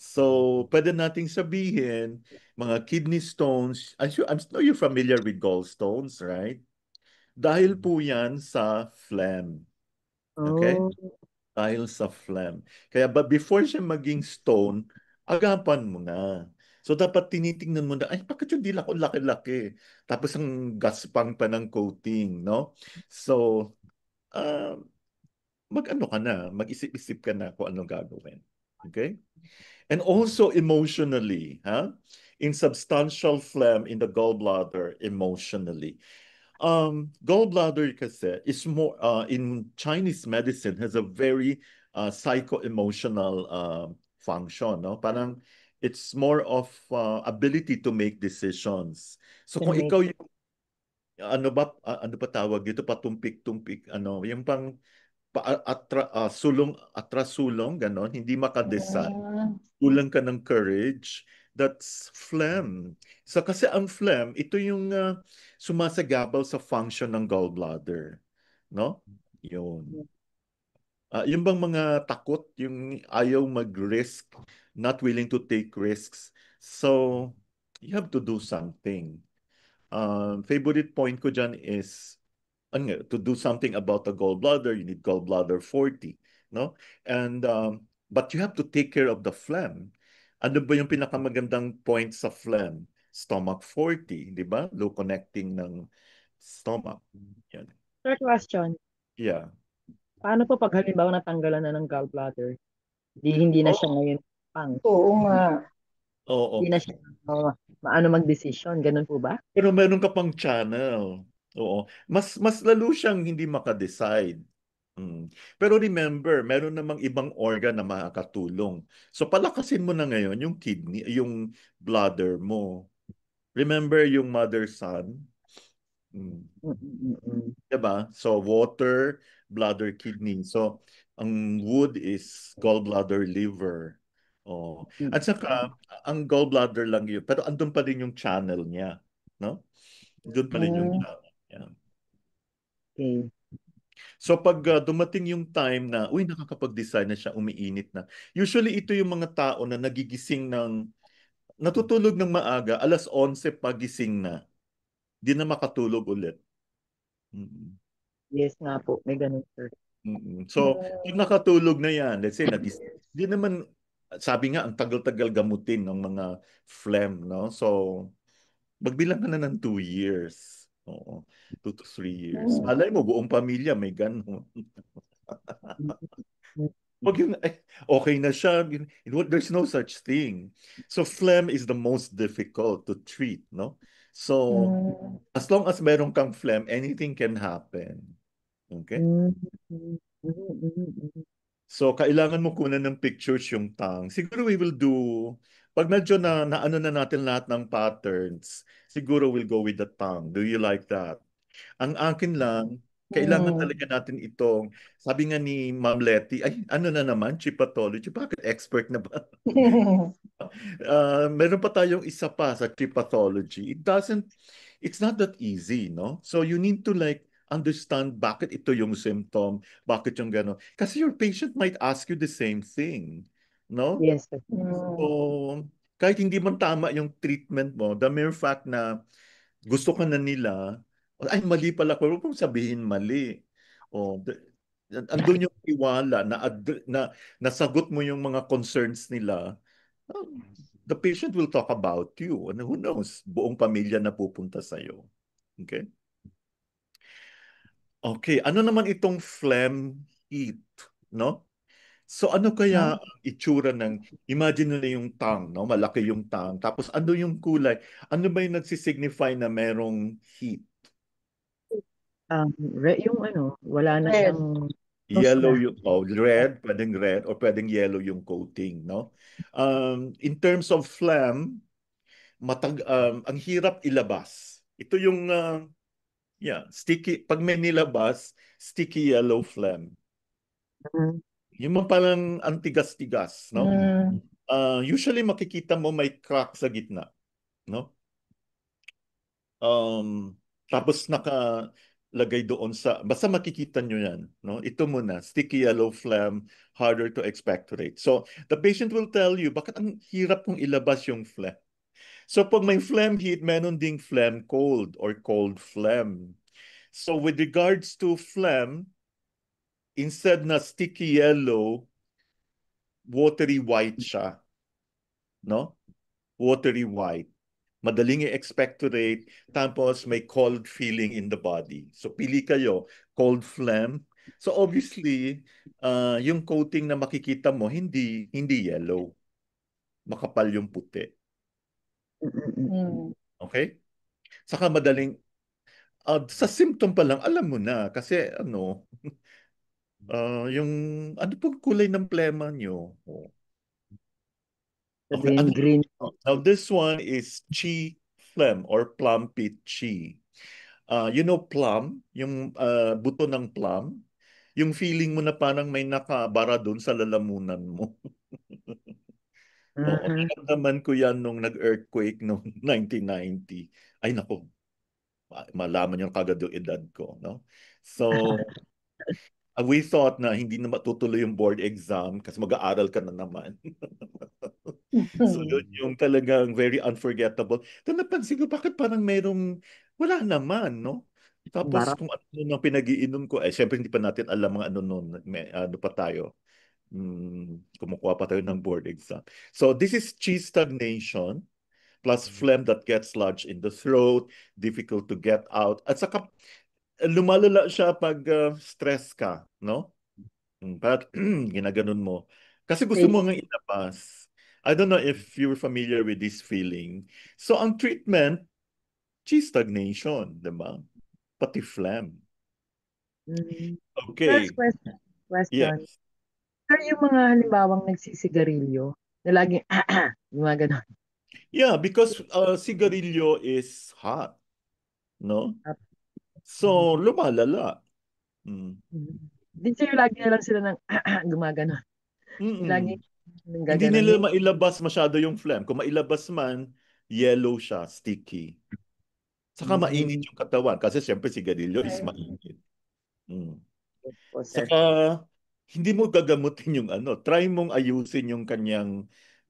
So, pwede nating sabihin, mga kidney stones, I'm sure you're familiar with gallstones, right? Dahil po yan sa phlegm. Okay? Oh. Dahil sa phlegm. Kaya before siya maging stone, agapan mo na. So dapat tinitingnan mo na, ay bakit yung dila ko laki-laki? Tapos ang gaspang pa ng coating, no? So, uh, mag-ano ka na, mag-isip-isip ka na kung anong gagawin. Okay? And also emotionally, ha? Insubstantial phlegm in the gallbladder emotionally. Gallbladder kasi is more in Chinese medicine has a very psycho-emotional function, no? Parang it's more of ability to make decisions. So Can kung make ikaw yung ano ba tawag dito patumpik-tumpik yung pang sulong ganon, hindi makadecide, ah, kulang ka ng courage, that's phlegm. So kasi ang phlegm, ito yung sumasagabal sa function ng gallbladder. No? Yun. Yung bang mga takot, yung ayaw mag-risk, not willing to take risks. So, you have to do something. Favorite point ko dyan is to do something about the gallbladder, you need gallbladder 40, no? And but you have to take care of the phlegm. Ano ba yung pinakamagandang point sa phlegm? Stomach 40, di ba? Low connecting ng stomach. Yan. Third question, Yeah. paano po pag halimbawa natanggalan na ng gallbladder? Hindi na siya Oh, ngayon pang, Oo nga. oo. hindi na siya maano mag-decision, ganun po ba? Pero meron ka pang channel. Oo. Mas lalo siyang hindi makadecide. Mm. Pero remember, meron namang ibang organ na makakatulong. So palakasin mo na ngayon yung kidney, yung bladder mo. Remember yung mother son? Mm. Mm, mm, mm. Diba? So water, bladder, kidney. So ang wood is gallbladder, liver. Oh. Mm, At mm. saka ang gallbladder lang yun. Pero andun pa din yung channel niya, no? Doon pa rin yung Mm. channel. Yan. Okay. So pag dumating yung time na, uy, nakakapag-design na siya, umiinit na. Usually ito yung mga tao na nagigising natutulog ng maaga, 11:00 pagising na. Di na makatulog ulit. Mm-mm. Yes nga po, may ganun, sir. Mm-mm. So, pag nakatulog na yan, let's say, di naman, sabi nga, ang tagal-tagal gamutin ng mga phlegm, no? So, magbilang ka na ng 2 years. Oo, 2 to 3 years. Mm. Malay mo, buong pamilya may ganun. Mm, mm, Wag yun, okay na siya. There's no such thing. So phlegm is the most difficult to treat, no? So Mm. as long as meron kang phlegm, anything can happen. Okay? mm, mm, mm, mm, mm. So kailangan mo kunan ng pictures yung tongue. Siguro we will do, pag medyo na ano na natin lahat ng patterns, siguro we'll go with the tongue. Do you like that? Ang akin lang, kailangan Mm. talaga natin itong, sabi nga ni Ma'am Letty, ay ano na naman, chip pathology, bakit expert na ba? Meron pa tayong isa pa sa chip pathology. It's not that easy, no? So you need to like understand bakit ito yung symptom, bakit yung gano'n. Kasi your patient might ask you the same thing, no? Yes, sir. Mm. So, kahit hindi man tama yung treatment mo, the mere fact na gusto ka na nila, ay mali pala ko, huwag mong sabihin mali. O, andun yung tiwala na nasagot mo yung mga concerns nila. The patient will talk about you. And who knows, buong pamilya na pupunta sa'yo. Okay? Okay, ano naman itong phlegm heat, no? So ano kaya ang itsura ng, imagine nyo na yung tongue, no? Malaki yung tongue. Tapos ano yung kulay? Ano ba yung nagsisignify na merong heat? Yung wala na Red. siyang nose Yellow na. yung, pwedeng red or pwedeng yellow yung coating, no? In terms of phlegm, ang hirap ilabas. Ito yung, sticky, pag may nilabas, sticky yellow phlegm. Mm, Yung mga parang antigas-tigas, no? Mm. Usually makikita mo may crack sa gitna, no? Tapos nakalagay doon sa, basta makikita nyo yan, no? Ito muna, sticky yellow phlegm, harder to expectorate. So, the patient will tell you, bakit ang hirap kong ilabas yung phlegm? So, pag may phlegm heat, meron ding phlegm cold or cold phlegm. So, with regards to phlegm, instead na sticky yellow, watery white siya, no? Watery white. Madaling i-expectorate, tapos may cold feeling in the body. So pili kayo, cold phlegm. So obviously, yung coating na makikita mo, hindi yellow. Makapal yung puti. mm, mm, mm. Mm. Okay? Saka madaling, sa symptom pa lang, alam mo na. Kasi yung, ano pong kulay ng plema nyo? Oh. Okay, Sabihin green. now this one is chi phlegm or plum pit chi. You know plum, yung buto ng plum, yung feeling mo na parang may nakabara doon sa lalamunan mo. Oo, Mm, naramdaman ko yan nung nag-earthquake noong 1990. Ay nako, malaman yung kagad yung edad ko, no? So, we thought na hindi na matutuloy yung board exam kasi mag-aaral ka na naman. So yun yung talagang very unforgettable. Doon napansin ko, bakit parang wala naman, no? Tapos Barap. kung ano nang pinag-iinom ko, syempre hindi pa natin alam mga ano noon, ano pa tayo, kumukuha pa tayo ng board exam. So this is cheese stagnation plus phlegm that gets lodged in the throat, difficult to get out. At saka lumalala siya pag stress ka, no? But ginaganon mo. Kasi gusto mo nga Tasty. ilabas. I don't know if you're familiar with this feeling. So ang treatment, cheese stagnation, di ba? Pati phlegm. Mm. First Okay, question. yes. Sir, yung mga halimbawang nagsisigarilyo, na laging, yung mga ganon. Yeah, because sigarilyo is hot, no? So lumalala. Mm. Di sir, lagi na lang sila ng gumaganon. Lagi Mm-mm. ng Hindi nila gaganon. mailabas masyado yung phlegm. Kung mailabas man, yellow siya, sticky. Saka mainit Mm. yung katawan kasi siyempre sigarilyo is mainit. Mm. Yes po, sir. Saka hindi mo gagamutin yung ano, try mong ayusin yung Habit.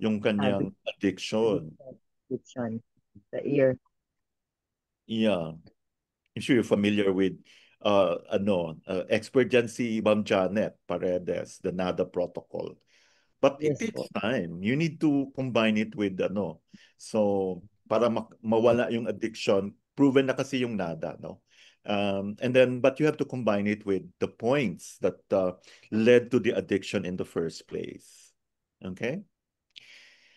kanyang addiction. Addiction. Sa ear. Yeah. I'm sure you're familiar with expert dyan si Ma'am Janet Paredes, the NADA protocol. But it Yes takes po. time. You need to combine it with ano. So, para mawala yung addiction, proven na kasi yung nada, no? But you have to combine it with the points that led to the addiction in the first place. Okay?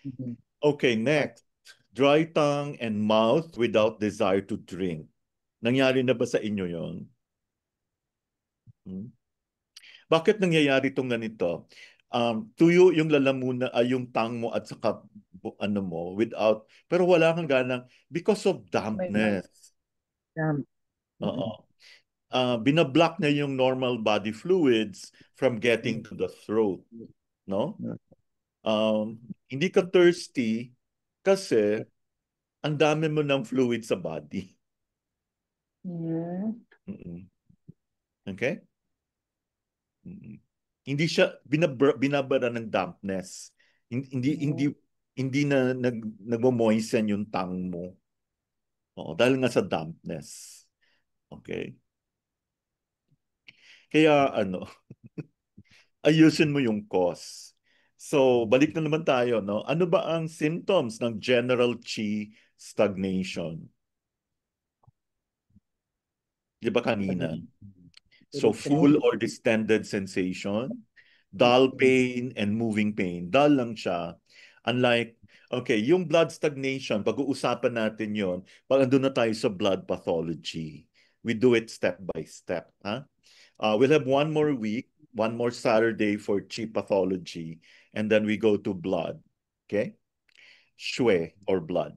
Mhm. Okay, next. Dry tongue and mouth without desire to drink. Nangyari na ba sa inyo yon? Hmm? Bakit nangyayari itong ganito? Tuyo yung lalamunan, yung tongue mo at saka ano mo, pero wala kang ganang, because of May dampness. damp. Oo. Mm-mm. Binablock na yung normal body fluids from getting to the throat. No? Um, Hindi ka thirsty kasi ang dami mo ng fluid sa body. Mm. Mm-mm. Okay? Mm. Hindi siya binabara ng dampness. Hindi hindi hindi na nagmo-moisten yung tongue mo. Oo, dahil nga sa dampness. Okay? Kaya ano, ayusin mo yung cause. So, balik na naman tayo, no? Ano ba ang symptoms ng general qi stagnation? Di ba kanina? So, full Irritability. or distended sensation, dull pain, and moving pain. Dull lang siya. Unlike, okay, yung blood stagnation, pag-uusapan natin yon pag andun na tayo sa blood pathology. We do it step by step. Ha? We'll have one more week, one more Saturday for chi pathology, and then we go to blood. Okay? Shue or blood.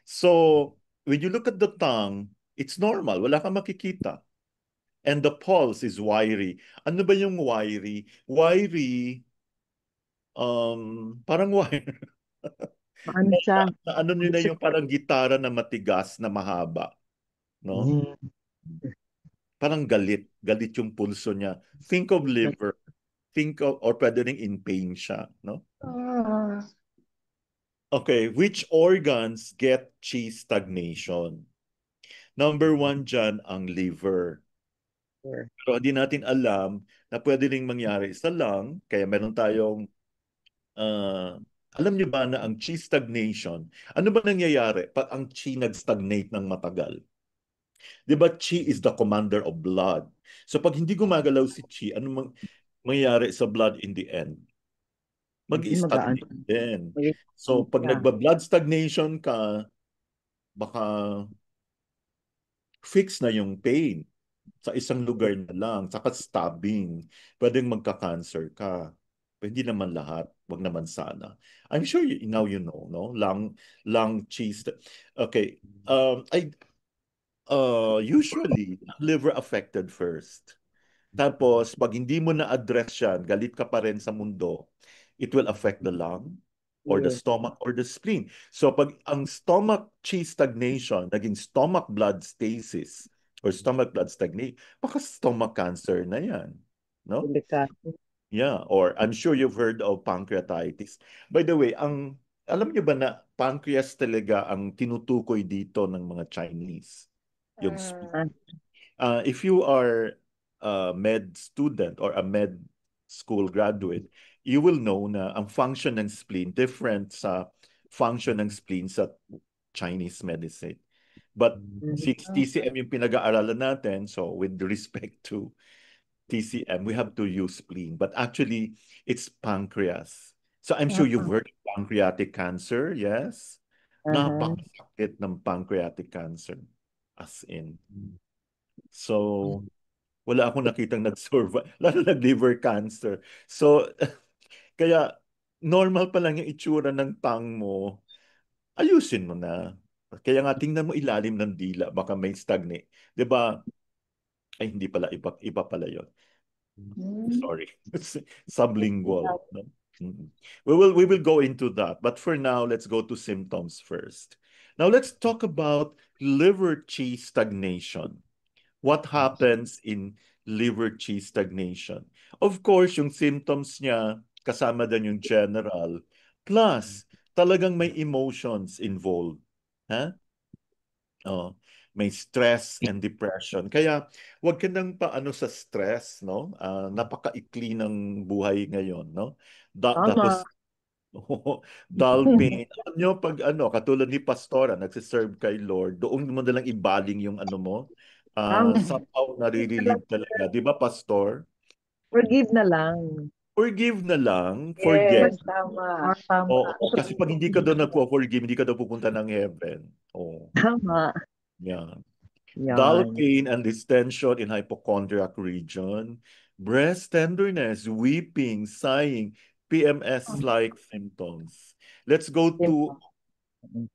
So, when you look at the tongue, it's normal. Wala kang makikita. And the pulse is wiry. Ano ba yung wiry? Wiry, parang wire. Paano siya? Ano nyo na yung parang gitara na matigas na mahaba, no? Mm. Parang galit. Galit yung pulso niya. Think of liver. Or pwede rin in pain siya, no? Ah. Okay, which organs get chi stagnation? Number one dyan, ang liver. Sure. Pero hindi natin alam na pwede rin mangyari sa lung, kaya meron tayong Ah, alam niyo ba na ang chi stagnation, ano ba nangyayari pag ang chi nag-stagnate ng matagal? 'Di ba chi is the commander of blood. So pag hindi gumagalaw si chi, mangyayari sa blood in the end? Magaan. Mag-stagnate din. So Mag-i- pag siya. nagba-blood stagnation ka, baka fix na yung pain sa isang lugar na lang, saka stabbing. Pwedeng magka-cancer ka. Pero hindi naman lahat. Wag naman sana. I'm sure now you know, no? Lung cheese. Okay. Usually, liver affected first. Tapos, pag hindi mo na-address yan, galit ka pa rin sa mundo, it will affect the lung or the Yes. stomach or the spleen. So, pag ang stomach chi stagnation, naging stomach blood stasis or stomach blood stagnate, baka stomach cancer na yan. No? Delikado. Yeah, or I'm sure you've heard of pancreatitis. By the way, ang alam niyo ba na pancreas talaga ang tinutukoy dito ng mga Chinese? Yung spleen. Ah, If you are a med student or a med school graduate, you will know na ang function ng spleen different sa function ng spleen sa Chinese medicine. But since TCM yung pinag-aaralan natin, so with respect to TCM, we have to use spleen. But actually, it's pancreas. So I'm sure you've heard of pancreatic cancer, yes? aha. Napakasakit ng pancreatic cancer. As in. So, wala akong nakitang nag-survive, lalo nag-liver cancer. So, kaya normal pa lang yung itsura ng tang mo, ayusin mo na. Kaya nga tingnan mo ilalim ng dila, baka may stagnate. 'Di ba? Ay hindi pala iba pala 'yon. Sorry. Sublingual, no? Mhm. We will go into that. But for now, let's go to symptoms first. Now let's talk about liver qi stagnation. What happens in liver qi stagnation? Of course, yung symptoms niya, kasama din yung general, plus talagang may emotions involved. Ha? Oh, may stress and depression. Kaya wag ka nang paano sa stress, no? Napakaikli ng buhay ngayon, no? Tama. Tapos dull pain. Alam nyo, pag ano, katulad ni Pastora, nagsiserve kay Lord, doon mo na lang ibaling yung ano mo. Tama. Somehow Forgive na lang. nare-relieve talaga. Di ba, Pastor? Forgive na lang. Forgive na lang, forget. Yes, tama. Tama. O, kasi pag hindi ka doon nagpo-forgive, hindi ka daw pupunta ng heaven. Oh, Tama. yeah. Dull Yan. pain and distension in hypochondriac region, breast tenderness, weeping, sighing, PMS-like symptoms. Let's go to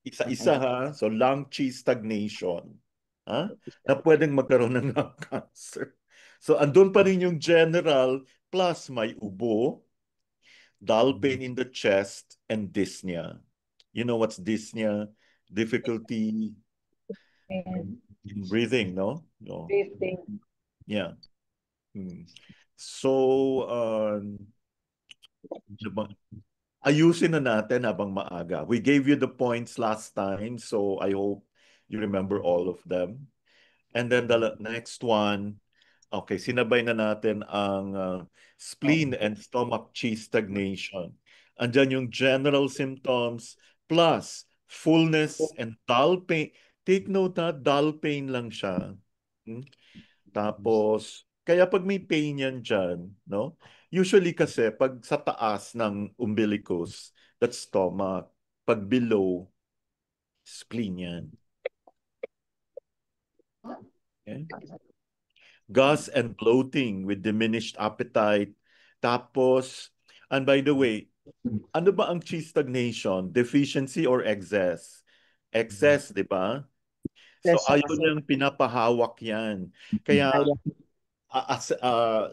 isa-isa ha. So lung qi stagnation. Ha? Na pwedeng magkaroon ng lung cancer. So andun pa rin yung general plus may ubo, dull pain in the chest, and dyspnea. You know what's dyspnea? Difficulty And in breathing, no? No. breathing. Yeah. Hmm. So, ano bang- ayusin na natin habang maaga. We gave you the points last time, so I hope you remember all of them. And then the next one, okay, sinabay na natin ang spleen and stomach chi stagnation. Andyan yung general symptoms plus fullness and dull pain. Take note na dull pain lang siya. Hmm? Tapos, kaya pag may pain yan dyan, no? Usually kasi, pag sa taas ng umbilicus, that's stomach. Pag below, spleen yan. Okay? Gas and bloating with diminished appetite. Tapos, and by the way, ano ba ang chi stagnation? Deficiency or excess? Excess, di ba? So, Stress siya ayaw kasi. niyang pinapahawak yan. Kaya Ayaw.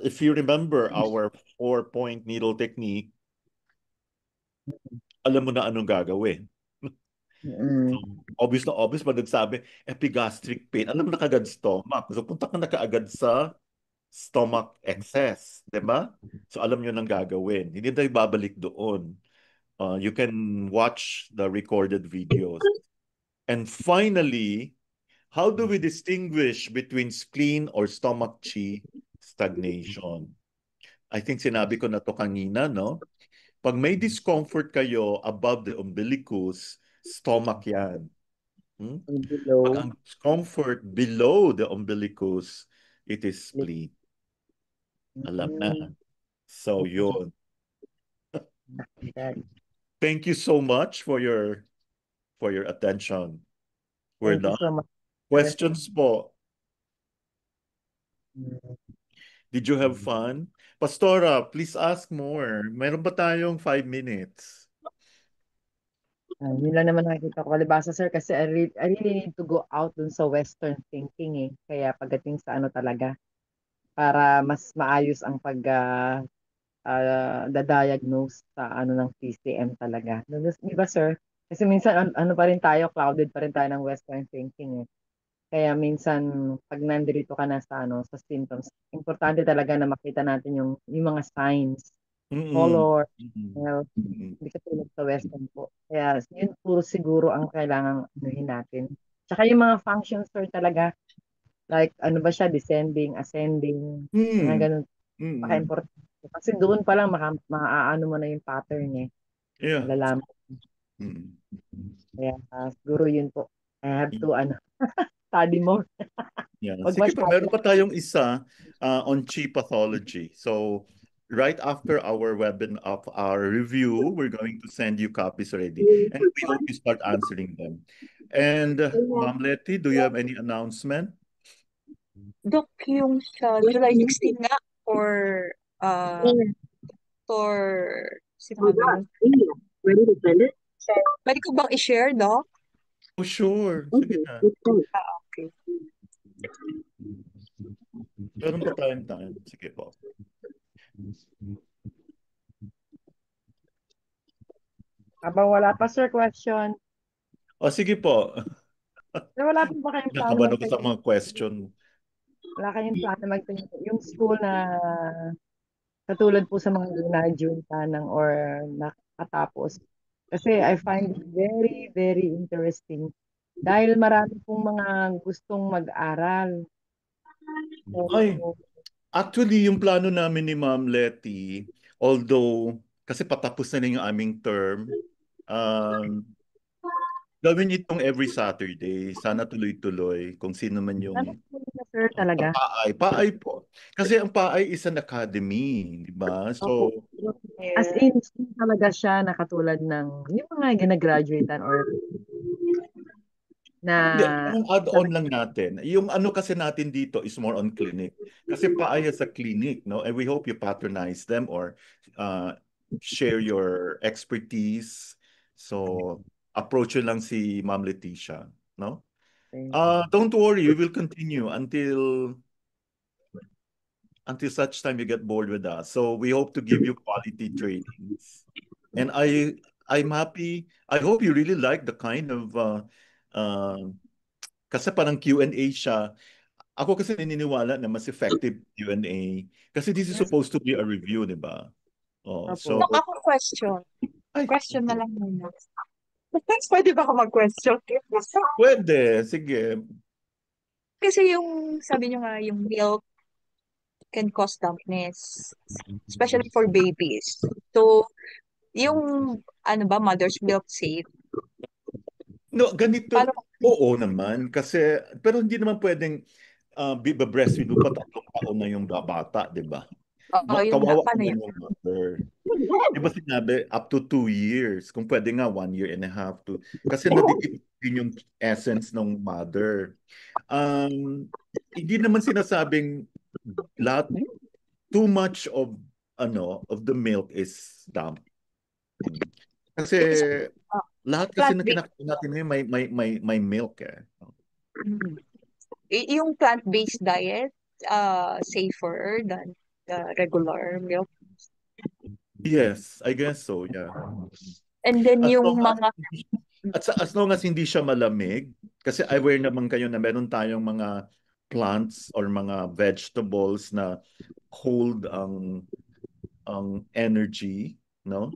if you remember our four-point needle technique, alam mo na anong gagawin. So, Mm. obvious na obvious pag nagsabi, epigastric pain, alam mo na kagad stomach. So, punta ka na kaagad sa stomach excess, di ba? So, alam nyo nang gagawin. Hindi tayo babalik doon. You can watch the recorded videos. And finally, how do we distinguish between spleen or stomach chi stagnation? I think sinabi ko na to kanina, no? Pag may discomfort kayo above the umbilicus, stomach yan. Hmm? Yung Pag below. ang discomfort below the umbilicus, it is spleen. Alam na. Mm. So yun. That. Thank you so much for your attention. We're Thank you done. so much, sir. Questions po. Mm. Did you have fun? Pastora, please ask more. Meron ba tayong 5 minutes? Yun lang naman nakikita ko kalibasa, sir, kasi I really need to go out dun sa Western thinking eh. Kaya pagdating sa ano talaga, para mas maayos ang da-diagnose sa ano ng PCM talaga. Di ba, sir? Kasi minsan ano pa rin tayo, clouded pa rin tayo ng Western thinking eh. Kaya minsan pag nandito ka na sa ano sa symptoms, importante talaga na makita natin yung mga signs color, Mm-mm. health, Mm-mm. hindi katulad sa Western po. Kaya yun puro siguro ang kailangan anuhin natin. Tsaka yung mga functions sir talaga, like ano ba siya, descending, ascending, mga Mm. ganun, Mm. paka-importante. Kasi doon pa lang maaano mo na yung pattern eh, Yeah. malalaman. Mm. Kaya siguro yun po. I have to study more. Yeah. Wag Sige pa, masyado. meron pa tayong isa on chi pathology. So, right after our webinar of our review, we're going to send you copies already. And we hope you start answering them. And Ma'am Letty, do you have any announcement? Dok, yung sa July 16 nga or uh, for sinabi mo. Pwede ko bang i-share, Dok? Oh, sure. Sige na. Okay. Meron pa tayong time. Sige po. Habang wala pa sir question. O, sige po. Sir, wala po ba kayong plano Nakaban ako sa magtayo? mga question. Wala kayong plano magtayo? Yung school na katulad po sa mga graduate ng or nakatapos. Kasi I find it very, very interesting. Dahil marami pong mga gustong mag-aral. Ay, So, actually, yung plano namin ni Ma'am Letty, although, kasi patapos na rin yung aming term, um, gawin itong every Saturday. Sana tuloy-tuloy kung sino man ano yung po na sir talaga? paay. Paay po. Kasi ang paay is an academy, di ba? Opo. So, As in, talaga siya na katulad ng yung mga ginagraduatean or na hindi, ang add-on talaga. lang natin. Yung ano kasi natin dito is more on clinic. Kasi paaya sa clinic, no? And we hope you patronize them or uh, share your expertise. So, approach yun lang si Ma'am Leticia, no? Don't worry, we will continue until such time you get bored with us. So, we hope to give you quality trainings. And I'm happy. I hope you really like the kind of uh, kasi parang Q&A siya. Ako kasi naniniwala na mas effective Q&A kasi this is Yes, supposed to be a review, di ba? Oh, so, opo. Dok, ako question. ay, Question na lang muna. Pwede ba ako mag-question? pwede. Sige. Kasi yung, sabi nyo nga, yung milk can cause dampness, especially for babies. So, yung, ano ba, mother's milk safe? No, ganito. Paano? Oo naman. Kasi, pero hindi naman pwedeng breastfeed mo pa 3 taon na yung bata, di ba? Oo, yun nga. Kawawa Paano naman yan? yung mother. Di ba sinabi, up to 2 years. Kung pwede nga, 1 year and a half to. Kasi nadidip din yung essence ng mother. Um, Hindi naman sinasabing lahat, too much of the milk is damp. Kasi Because, lahat kasi na plant-based, kinakain natin ngayon may milk eh. yung plant-based diet, safer than the regular milk. Yes, I guess so, yeah. And then As yung long as mga, as long as hindi siya malamig, kasi aware naman kayo na meron tayong mga plants or mga vegetables na hold ang energy, no?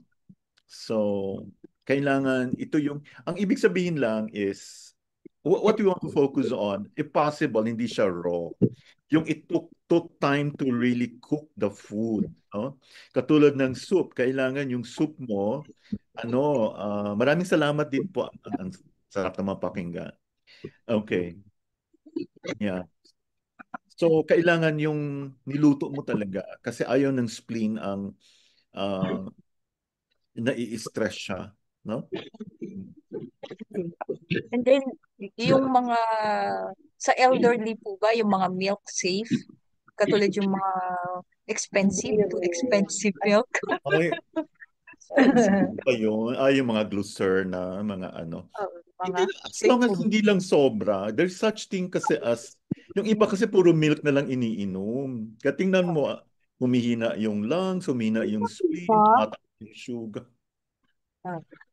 So, kailangan ito ang ibig sabihin lang is, what we want to focus on, if possible, hindi siya raw. Yung it took time to really cook the food. No? Katulad ng soup, kailangan yung soup mo, maraming salamat din po. Ang sarap naman pakinggan. Okay. Yeah. So, kailangan yung niluto mo talaga kasi ayaw ng spleen ang uh, nai-stress siya. No? and then yung mga, sa elderly po ba, yung mga milk safe? Katulad yung mga too expensive milk. Ay, pa yun. Yung mga Glucerna, mga ano. Mga Hindi, as safe long po. as hindi lang sobra, there's such thing kasi as, yung iba kasi puro milk na lang iniinom. Katingnan mo, humihina yung lungs, humihina yung spleen, Pa? tumataas yung sugar.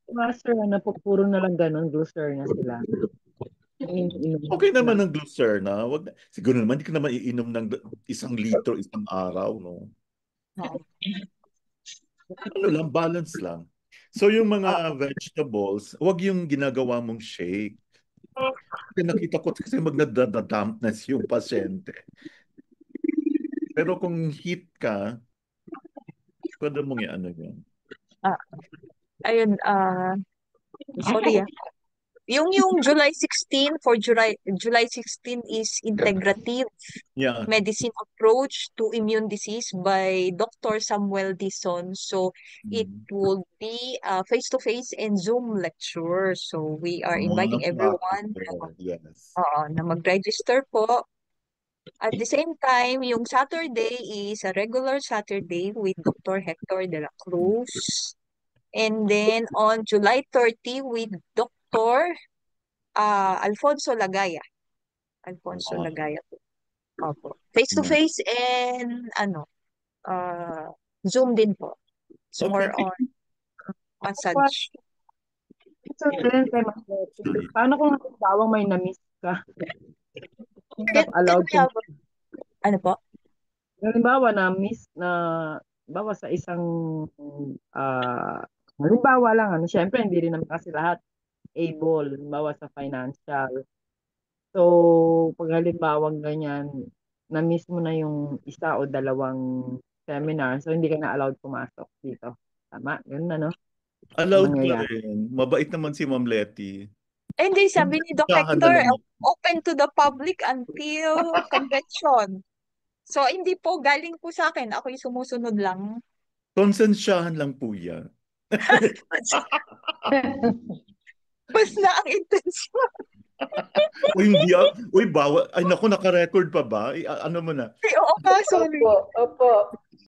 Master, ano po, puro na lang ganun, booster na sila. Iniinom Okay naman lang. ng Glucerna. Siguro naman, hindi ka naman iinom ng 1 litro isang araw, no? Oo. Ano lang, balance lang. So yung Ah, mga vegetables, wag yung ginagawa mong shake. Kasi nakita ko kasi magnadadampness yung pasyente. Pero kung heat ka, pwede mong i-ano yun. Ah, ayun, sorry ah. Yung July 16 is integrative Yeah. medicine approach to immune disease by Dr. Samuel Dison. So it Mm. will be face-to-face and Zoom lecture. So we are inviting everyone Yes. na mag-register po. At the same time, yung Saturday is a regular Saturday with Dr. Hector de la Cruz. And then on July 30 with Dr. Alfonso Lagaya. Alfonso Wow. Lagaya po. Opo. Face to Yeah. face and uh, Zoom din po. It's more Okay. on what massage. din kay Ma'am Betty? Paano kung halimbawa may na-miss ka? Hindi Can, ka can allowed we to, have, ano po? halimbawa na-miss na, halimbawa sa isang, ah, halimbawa lang, syempre hindi rin naman kasi lahat able, halimbawa sa financial. So, pag halimbawa ganyan, na-miss mo na yung isa o dalawang seminar, so hindi ka na allowed pumasok dito. Tama? Ganun na, no? Ang Allowed pa mangyayari. rin. Mabait naman si Ma'am Letty. And then sabi ni Doc Konsensyahan na Hector, lang yun. open to the public until convention. So, hindi po galing po sa akin. Ako yung sumusunod lang. Konsensyahan lang po yan. Mas na ang intensyon. Uy, hindi uy, bawal. Ay, naku, naka-record pa ba? Ano mo na? Oo nga, sorry. Opo, opo.